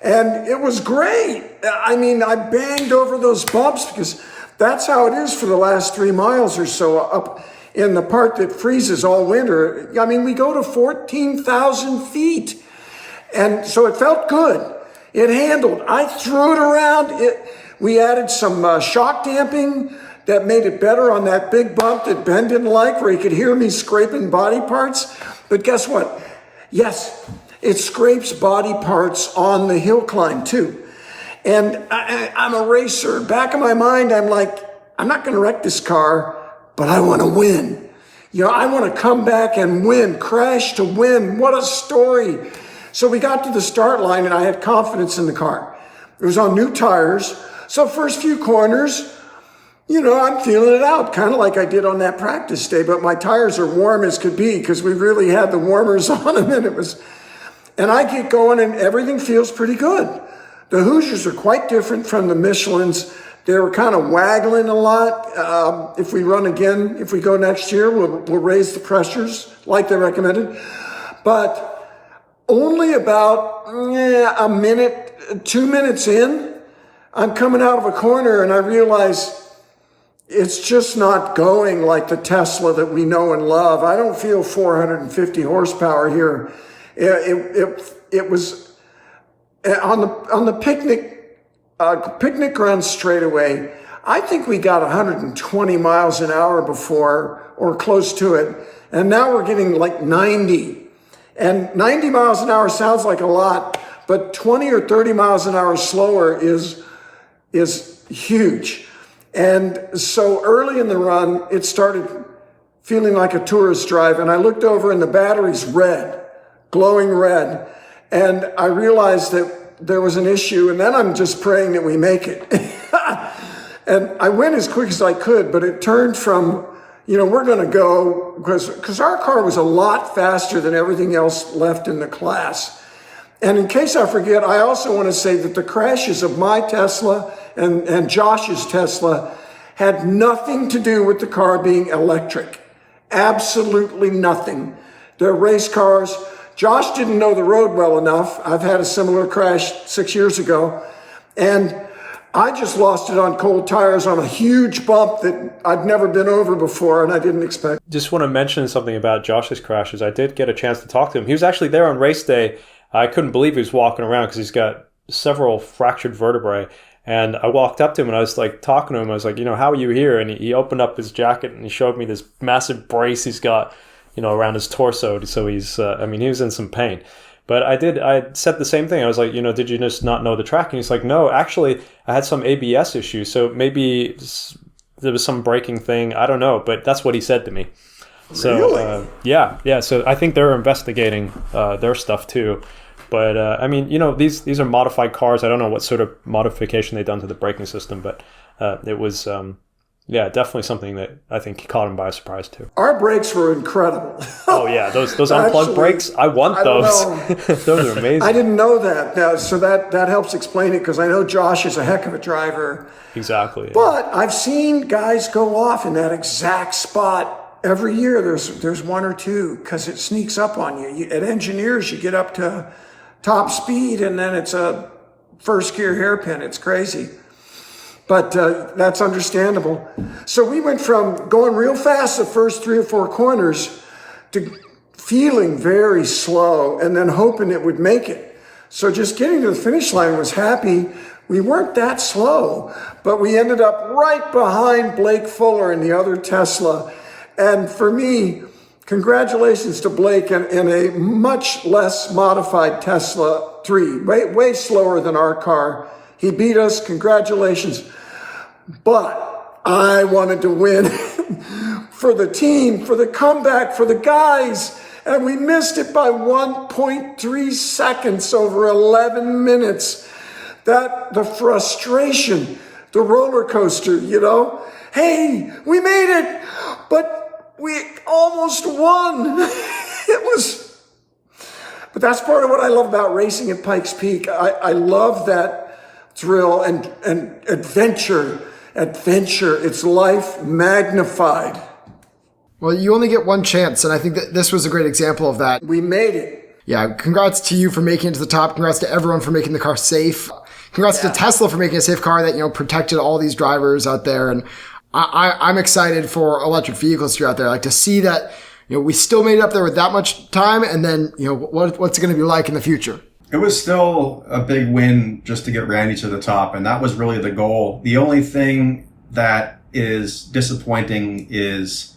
and it was great. I mean, I banged over those bumps because that's how it is for the last 3 miles or so up in the part that freezes all winter. I mean, we go to 14,000 feet. And so it felt good. It handled. I threw it around. We added some shock damping that made it better on that big bump that Ben didn't like, where he could hear me scraping body parts. But guess what? Yes, it scrapes body parts on the hill climb too. And I'm a racer. Back in my mind, I'm like, I'm not going to wreck this car, but I want to win. You know, I want to come back and win, crash to win. What a story. So we got to the start line and I had confidence in the car. It was on new tires. So first few corners, you know, I'm feeling it out, kind of like I did on that practice day, but my tires are warm as could be because we really had the warmers on them and I get going and everything feels pretty good. The Hoosiers are quite different from the Michelins. They were kind of waggling a lot. If we run again, if we go next year, we'll raise the pressures like they recommended. But only about a minute, 2 minutes in, I'm coming out of a corner and I realize it's just not going like the Tesla that we know and love. I don't feel 450 horsepower here. It was on the picnic run straightaway. I think we got 120 miles an hour before or close to it. And now we're getting like 90. And 90 miles an hour sounds like a lot, but 20 or 30 miles an hour slower is huge. And so early in the run, it started feeling like a tourist drive. And I looked over and the battery's red, glowing red. And I realized that there was an issue. And then I'm just praying that we make it. And I went as quick as I could, but it turned from, you know, we're going to go because our car was a lot faster than everything else left in the class. And in case I forget, I also want to say that the crashes of my Tesla and Josh's Tesla had nothing to do with the car being electric. Absolutely nothing. They're race cars. Josh didn't know the road well enough. I've had a similar crash 6 years ago. And I just lost it on cold tires on a huge bump that I'd never been over before and I didn't expect. Just want to mention something about Josh's crashes. I did get a chance to talk to him. He was actually there on race day. I couldn't believe he was walking around because he's got several fractured vertebrae. And I walked up to him and I was like talking to him. I was like, you know, how are you here? And he opened up his jacket and he showed me this massive brace he's got, you know, around his torso. So he's, he was in some pain. But I said the same thing. I was like, you know, did you just not know the track? And he's like, no, actually, I had some ABS issue. So maybe there was some braking thing. I don't know. But that's what he said to me. So, really? Yeah. So I think they're investigating their stuff too. But, I mean, you know, these are modified cars. I don't know what sort of modification they've done to the braking system. But it was, definitely something that I think caught him by surprise too. Our brakes were incredible. Oh, yeah. Those unplugged brakes, I want those. Those are amazing. I didn't know that. Now, so that helps explain it because I know Josh is a heck of a driver. Exactly. Yeah. But I've seen guys go off in that exact spot. Every year there's one or two because it sneaks up on you. At Engineers, you get up to top speed and then it's a first gear hairpin. It's crazy. But that's understandable. So we went from going real fast the first 3 or 4 corners to feeling very slow and then hoping it would make it. So just getting to the finish line was happy. We weren't that slow, but we ended up right behind Blake Fuller in the other Tesla. And for me, congratulations to Blake in a much less modified Tesla 3, way slower than our car. He beat us, congratulations. But I wanted to win for the team, for the comeback, for the guys. And we missed it by 1.3 seconds over 11 minutes. The frustration, the roller coaster, you know. Hey, we made it, but we almost won. But that's part of what I love about racing at Pikes Peak. I love that thrill and adventure. It's life magnified. Well, you only get one chance, and I think that this was a great example of that. We made it. Yeah, congrats to you for making it to the top. Congrats to everyone for making the car safe. Congrats to Tesla for making a safe car that, you know, protected all these drivers out there. And I'm excited for electric vehicles to be out there. Like to see that, you know, we still made it up there with that much time, and then, you know, what's it going to be like in the future? It was still a big win just to get Randy to the top, and that was really the goal. The only thing that is disappointing is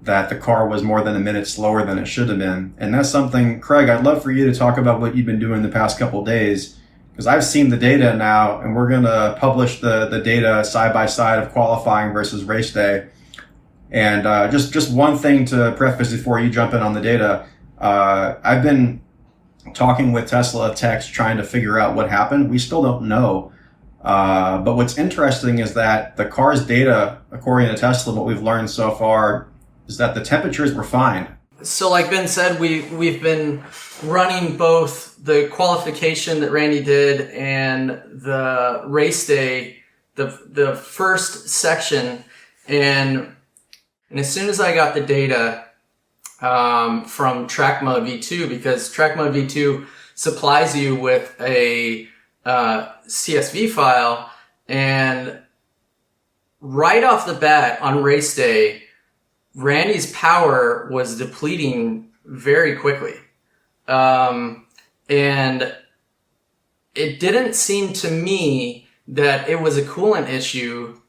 that the car was more than a minute slower than it should have been. And that's something, Craig, I'd love for you to talk about what you've been doing the past couple of days, because I've seen the data now, and we're going to publish the data side by side of qualifying versus race day. And just one thing to preface before you jump in on the data. I've been talking with Tesla techs trying to figure out what happened. We still don't know. But what's interesting is that the car's data, according to Tesla, what we've learned so far is that the temperatures were fine. So like Ben said, we've been running both the qualification that Randy did and the race day, the first section, and as soon as I got the data from Track Mode V2, because Track Mode V2 supplies you with a CSV file, and right off the bat on race day, Randy's power was depleting very quickly. And it didn't seem to me that it was a coolant issue.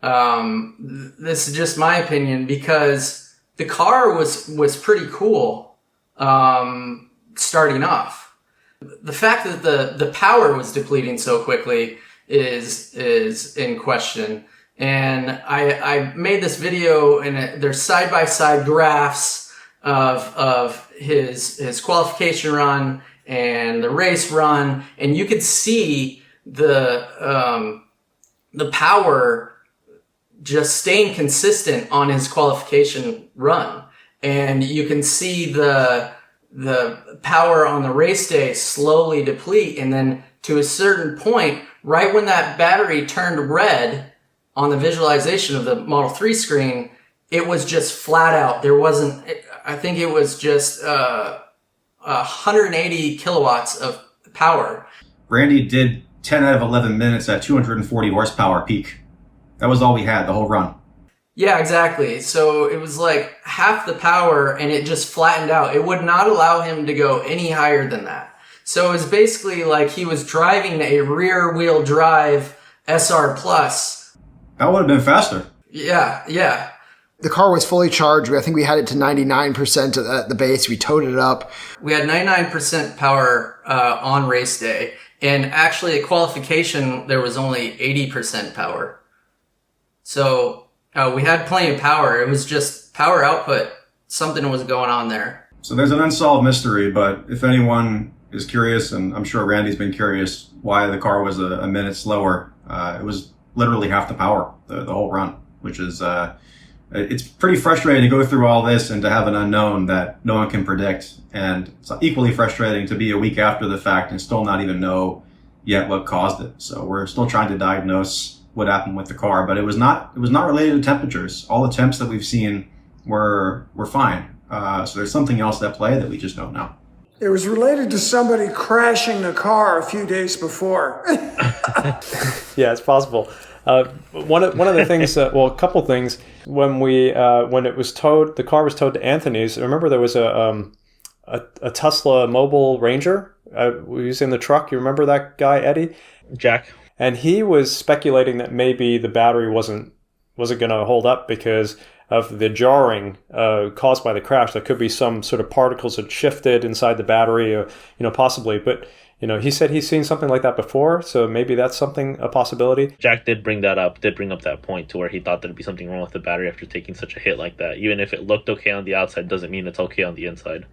This is just my opinion, because the car was pretty cool starting off. The fact that the power was depleting so quickly is in question. And I made this video, and there's side-by-side graphs of his qualification run and the race run, and you could see the power just staying consistent on his qualification run. And you can see the power on the race day slowly deplete, and then to a certain point, right when that battery turned red on the visualization of the Model 3 screen, it was just flat out. There wasn't, I think it was just 180 kilowatts of power. Randy did 10 out of 11 minutes at 240 horsepower peak. That was all we had the whole run. Yeah, exactly. So it was like half the power, and it just flattened out. It would not allow him to go any higher than that. So it was basically like he was driving a rear-wheel drive SR Plus. That would have been faster. Yeah. The car was fully charged. I think we had it to 99% at the base. We towed it up. We had 99% power on race day. And actually at qualification, there was only 80% power. So we had plenty of power. It was just power output. Something was going on there. So there's an unsolved mystery, but if anyone is curious, and I'm sure Randy's been curious why the car was a minute slower, it was literally half the power, the whole run, which is, it's pretty frustrating to go through all this and to have an unknown that no one can predict. And it's equally frustrating to be a week after the fact and still not even know yet what caused it. So we're still trying to diagnose what happened with the car, but it was not related to temperatures. All the temps that we've seen were fine. So there's something else at play that we just don't know. It was related to somebody crashing the car a few days before. Yeah, it's possible. One of the things, a couple things. When it was towed, the car was towed to Anthony's. Remember, there was a Tesla Mobile Ranger using the truck. You remember that guy, Eddie? Jack. And he was speculating that maybe the battery wasn't going to hold up because of the jarring caused by the crash. There could be some sort of particles that shifted inside the battery, or possibly. But he said he's seen something like that before, so maybe that's a possibility. Jack did bring up that point to where he thought there'd be something wrong with the battery after taking such a hit like that. Even if it looked okay on the outside, doesn't mean it's okay on the inside.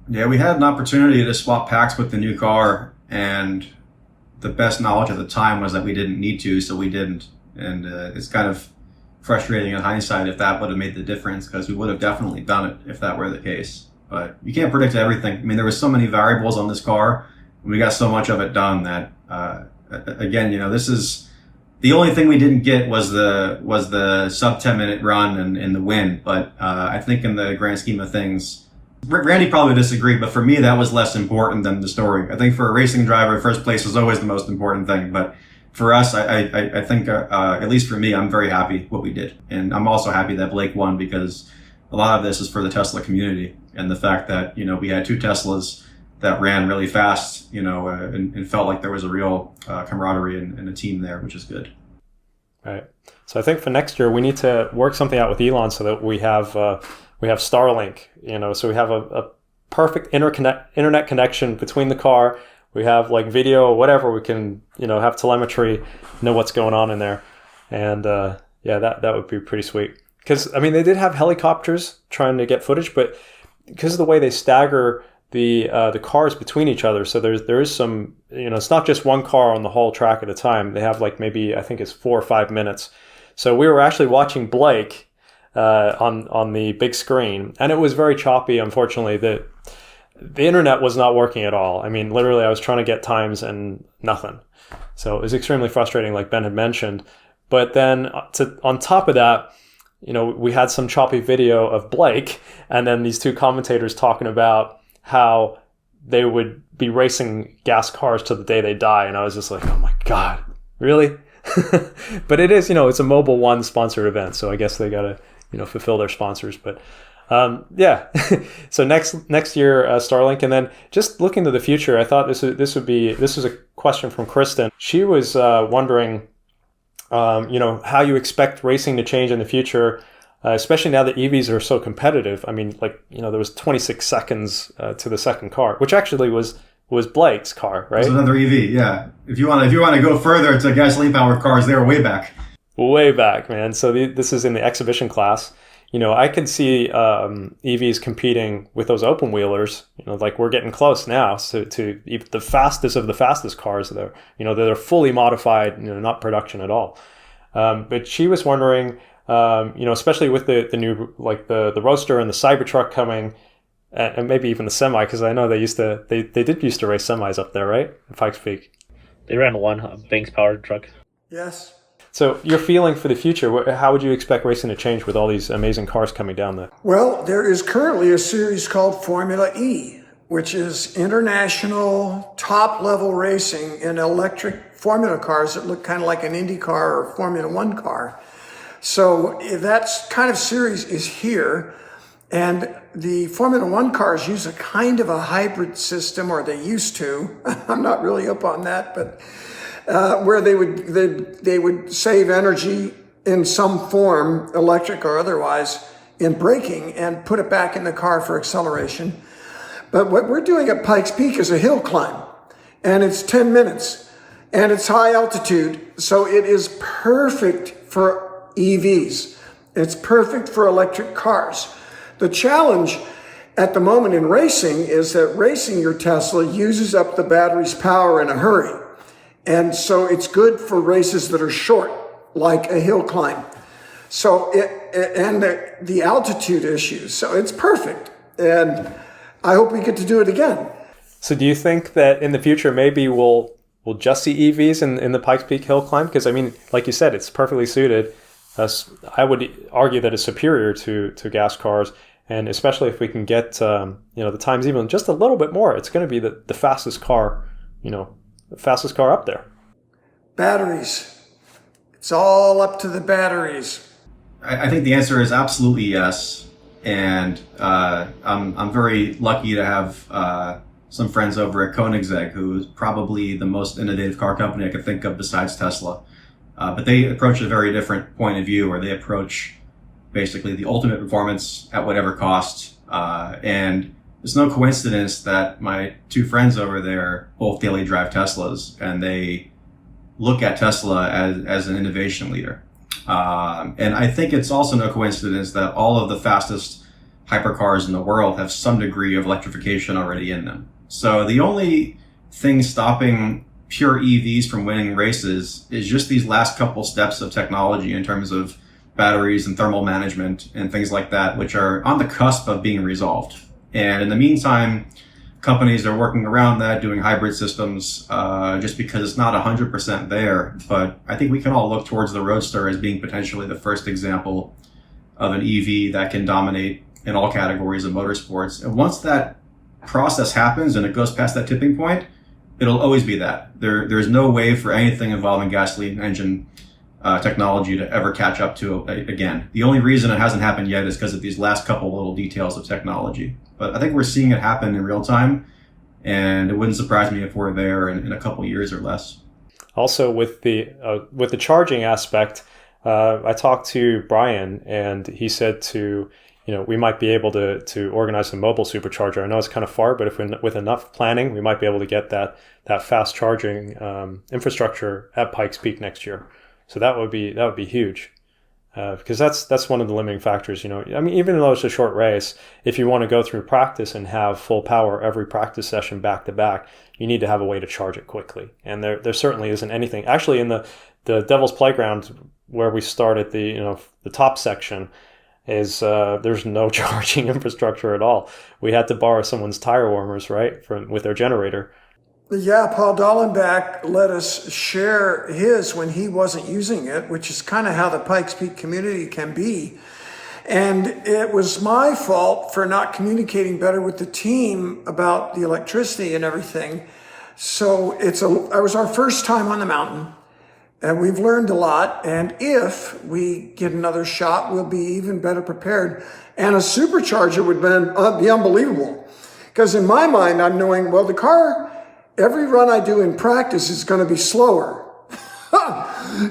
Yeah, we had an opportunity to swap packs with the new car, and the best knowledge at the time was that we didn't need to, so we didn't. And it's kind of frustrating in hindsight if that would have made the difference, because we would have definitely done it if that were the case. But you can't predict everything. I mean, there were so many variables on this car. We got so much of it done that, again, this is the only thing we didn't get was the sub 10-minute run and the win. But I think in the grand scheme of things, Randy probably disagreed, but for me, that was less important than the story. I think for a racing driver, first place is always the most important thing. But for us, I think, at least for me, I'm very happy what we did. And I'm also happy that Blake won, because a lot of this is for the Tesla community and the fact that, we had two Teslas that ran really fast, and felt like there was a real camaraderie and a team there, which is good. Right. So I think for next year, we need to work something out with Elon so that we have Starlink, so we have a perfect internet connection between the car. we have like video or whatever. We can, have telemetry, know what's going on in there. And that would be pretty sweet. Because, they did have helicopters trying to get footage, but because of the way they stagger the cars between each other, so there is some, it's not just one car on the whole track at a time. They have like maybe, I think it's 4 or 5 minutes. So we were actually watching Blake on the big screen, and it was very choppy. Unfortunately, the internet was not working at all. Literally, I was trying to get times and nothing. So it was extremely frustrating, like Ben had mentioned. But then on top of that, we had some choppy video of Blake, and then these two commentators talking about how they would be racing gas cars to the day they die. And I was just like, oh my God, really? But it is, it's a Mobil 1 sponsored event. So I guess they got to, fulfill their sponsors. But so next year, Starlink. And then just looking to the future, I thought this was a question from Kristen. She was wondering, how you expect racing to change in the future, especially now that EVs are so competitive. There was 26 seconds to the second car, which actually was Blake's car, right? It was another EV, yeah. If you want to go further to gasoline-powered cars, they were way back. Way back, man. So this is in the exhibition class. I could see EVs competing with those open wheelers. Like we're getting close now to even the fastest of the fastest cars that are fully modified, not production at all. But she was wondering, especially with the new, like the Roadster and the Cybertruck coming, and maybe even the semi, because I know they did used to race semis up there, right? At Pikes Peak. They ran one Banks powered truck. Yes. So your feeling for the future, how would you expect racing to change with all these amazing cars coming down there? Well, there is currently a series called Formula E, which is international top-level racing in electric formula cars that look kind of like an Indy car or Formula One car. So that kind of series is here. And the Formula One cars use a kind of a hybrid system, or they used to. I'm not really up on that, but where they would save energy in some form, electric or otherwise, in braking and put it back in the car for acceleration. But what we're doing at Pikes Peak is a hill climb, and it's 10 minutes, and it's high altitude, so it is perfect for EVs. It's perfect for electric cars. The challenge at the moment in racing is that racing your Tesla uses up the battery's power in a hurry. And so it's good for races that are short, like a hill climb. So the altitude issues. So it's perfect. And I hope we get to do it again. So do you think that in the future, maybe we'll just see EVs in the Pikes Peak hill climb? Because like you said, it's perfectly suited. I would argue that it's superior to gas cars. And especially if we can get, the times even just a little bit more, it's going to be the fastest car, the fastest car up there. Batteries. It's all up to the batteries. I think the answer is absolutely yes. And I'm very lucky to have some friends over at Koenigsegg, who is probably the most innovative car company I could think of besides Tesla. But they approach a very different point of view, where they approach basically the ultimate performance at whatever cost. And it's no coincidence that my two friends over there both daily drive Teslas, and they look at Tesla as an innovation leader. And I think it's also no coincidence that all of the fastest hypercars in the world have some degree of electrification already in them. So the only thing stopping pure EVs from winning races is just these last couple steps of technology in terms of batteries and thermal management and things like that, which are on the cusp of being resolved. And in the meantime, companies are working around that, doing hybrid systems, just because it's not 100% there. But I think we can all look towards the Roadster as being potentially the first example of an EV that can dominate in all categories of motorsports. And once that process happens and it goes past that tipping point, it'll always be that. There's no way for anything involving gasoline engine technology to ever catch up to it again. The only reason it hasn't happened yet is because of these last couple little details of technology. But I think we're seeing it happen in real time, and it wouldn't surprise me if we're there in a couple years or less. Also, with the charging aspect, I talked to Brian, and he said to we might be able to organize a mobile supercharger. I know it's kind of far, but if with enough planning, we might be able to get that fast charging infrastructure at Pikes Peak next year. So that would be huge, because that's one of the limiting factors. I mean, even though it's a short race, if you want to go through practice and have full power every practice session back to back, you need to have a way to charge it quickly. And there certainly isn't anything. Actually, in the Devil's Playground where we started the top section, is there's no charging infrastructure at all. We had to borrow someone's tire warmers, right, with their generator. Yeah, Paul Dallenbach let us share his when he wasn't using it, which is kind of how the Pikes Peak community can be. And it was my fault for not communicating better with the team about the electricity and everything. So it was our first time on the mountain. And we've learned a lot, and if we get another shot, we'll be even better prepared. And a supercharger would be unbelievable. Because in my mind, I'm knowing, well, the car, every run I do in practice is going to be slower.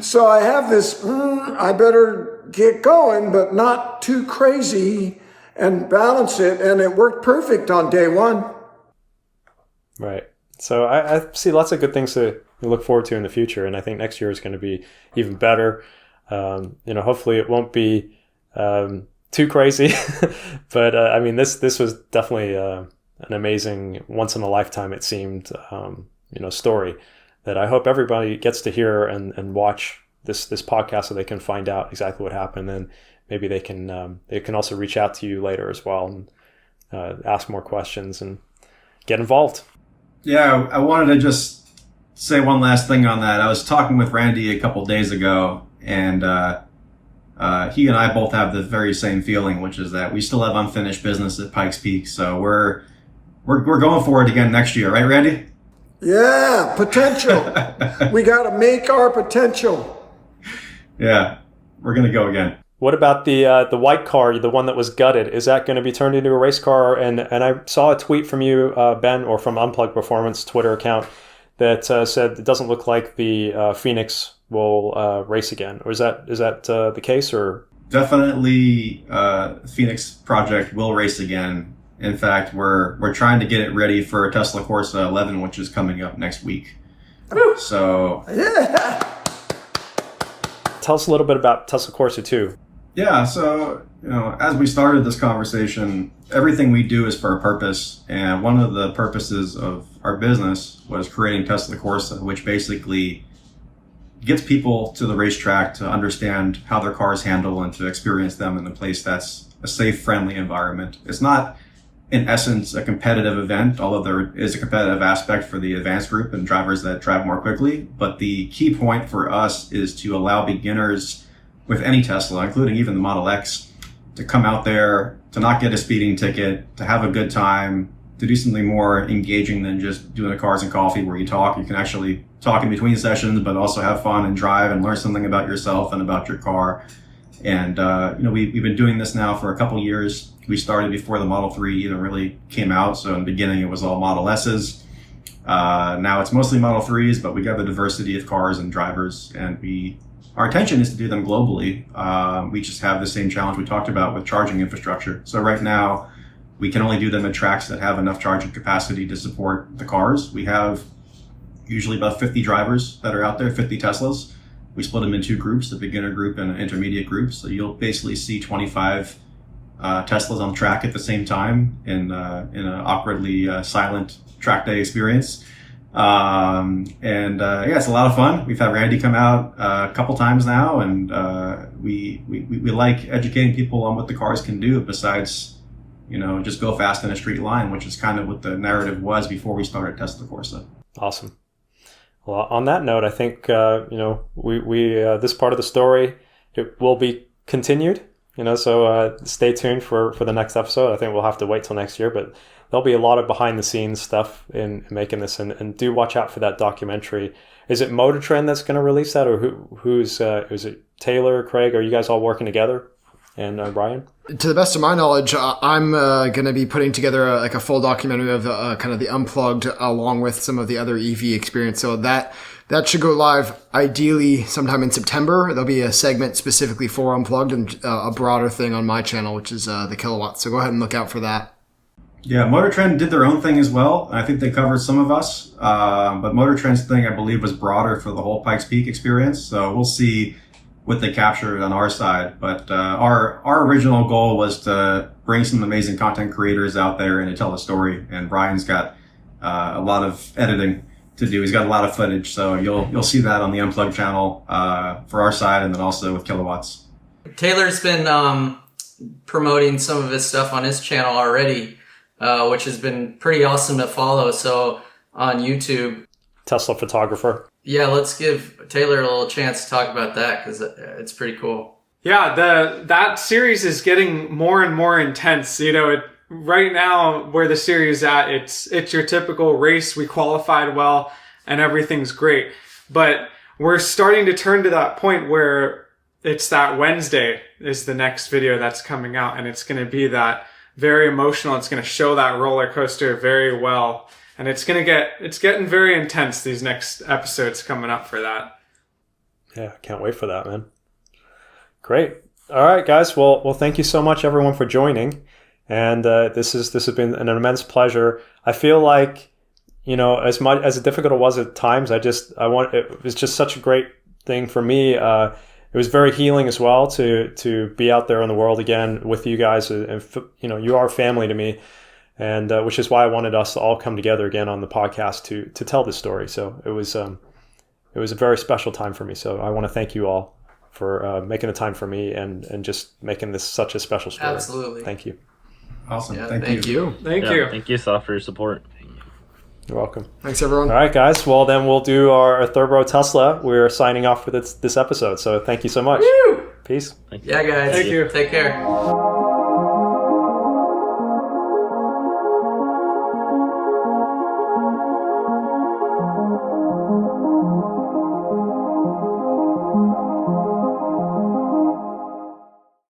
So I have this, I better get going, but not too crazy, and balance it. And it worked perfect on day one. Right. So I see lots of good things to look forward to in the future, and I think next year is going to be even better. Hopefully it won't be too crazy, but I mean this was definitely an amazing, once in a lifetime it seemed story that I hope everybody gets to hear and watch this podcast so they can find out exactly what happened. And maybe they can also reach out to you later as well and ask more questions and get involved. Yeah, I wanted to just say one last thing on that. I was talking with Randy a couple days ago, and he and I both have the very same feeling, which is that we still have unfinished business at Pikes Peak. So we're going for it again next year, right, Randy? Yeah, potential. We got to make our potential. Yeah, we're going to go again. What about the white car, the one that was gutted? Is that going to be turned into a race car? And I saw a tweet from you, Ben, or from Unplugged Performance Twitter account that said it doesn't look like the Phoenix will race again. Or is that the case? Or definitely, Phoenix project will race again. In fact, we're trying to get it ready for Tesla Corsa 11, which is coming up next week. Woo. So yeah. Tell us a little bit about Tesla Corsa 2. Yeah, so, as we started this conversation, everything we do is for a purpose. And one of the purposes of our business was creating Tesla Corsa, which basically gets people to the racetrack to understand how their cars handle and to experience them in a place that's a safe, friendly environment. It's not, in essence, a competitive event, although there is a competitive aspect for the advanced group and drivers that drive more quickly. But the key point for us is to allow beginners with any Tesla, including even the Model X, to come out there, to not get a speeding ticket, to have a good time, to do something more engaging than just doing a cars and coffee where you talk. You can actually talk in between sessions, but also have fun and drive and learn something about yourself and about your car. And, we've been doing this now for a couple years. We started before the Model 3 even really came out. So in the beginning, it was all Model S's. Now it's mostly Model 3s, but we got the diversity of cars and drivers, and our intention is to do them globally. We just have the same challenge we talked about with charging infrastructure. So right now, we can only do them at tracks that have enough charging capacity to support the cars. We have usually about 50 drivers that are out there, 50 Teslas. We split them in two groups, the beginner group and an intermediate group. So you'll basically see 25 Teslas on track at the same time in an awkwardly silent track day experience. It's a lot of fun. We've had Randy come out a couple times now, and we like educating people on what the cars can do besides, just go fast in a straight line, which is kind of what the narrative was before we started Tesla Corsa. Awesome. Well, on that note, I think we this part of the story, it will be continued. So stay tuned for the next episode. I think we'll have to wait till next year, but there'll be a lot of behind the scenes stuff in making this, and do watch out for that documentary. Is it Motor Trend that's going to release that, or who's is it Taylor, Craig? Are you guys all working together? And Brian? To the best of my knowledge, I'm going to be putting together a full documentary of kind of the Unplugged along with some of the other EV experience. So that That should go live ideally sometime in September. There'll be a segment specifically for Unplugged and a broader thing on my channel, which is the kilowatts. So go ahead and look out for that. Yeah, Motor Trend did their own thing as well. I think they covered some of us, but Motor Trend's thing, I believe, was broader for the whole Pikes Peak experience. So we'll see what they captured on our side. But our original goal was to bring some amazing content creators out there and to tell a story. And Brian's got a lot of editing to do. He's got a lot of footage, so you'll see that on the Unplugged channel for our side, and then also with Kilowatts. Taylor's been promoting some of his stuff on his channel already, which has been pretty awesome to follow. So on YouTube, Tesla photographer. Yeah, let's give Taylor a little chance to talk about that because it's pretty cool. Yeah, that series is getting more and more intense. Right now, where the series is at, it's your typical race. We qualified well, and everything's great. But we're starting to turn to that point where it's that Wednesday is the next video that's coming out, and it's going to be that very emotional. It's going to show that roller coaster very well, and it's getting very intense. These next episodes coming up for that. Yeah, can't wait for that, man. Great. All right, guys. Well, thank you so much, everyone, for joining. And this has been an immense pleasure. I feel like, as much as difficult it was at times, it was just such a great thing for me. It was very healing as well to be out there in the world again with you guys, and you are family to me, and which is why I wanted us to all come together again on the podcast to tell this story. So it was a very special time for me. So I want to thank you all for making the time for me and just making this such a special story. Absolutely. Thank you. Awesome. Yeah, Thank you. Thank you. Thank you, Soph, for your support. You're welcome. Thanks, everyone. All right, guys. Well, then we'll do our Third Row Tesla. We're signing off for this episode. So thank you so much. Woo! Peace. Thank you. Yeah, guys. Thank you. Take care.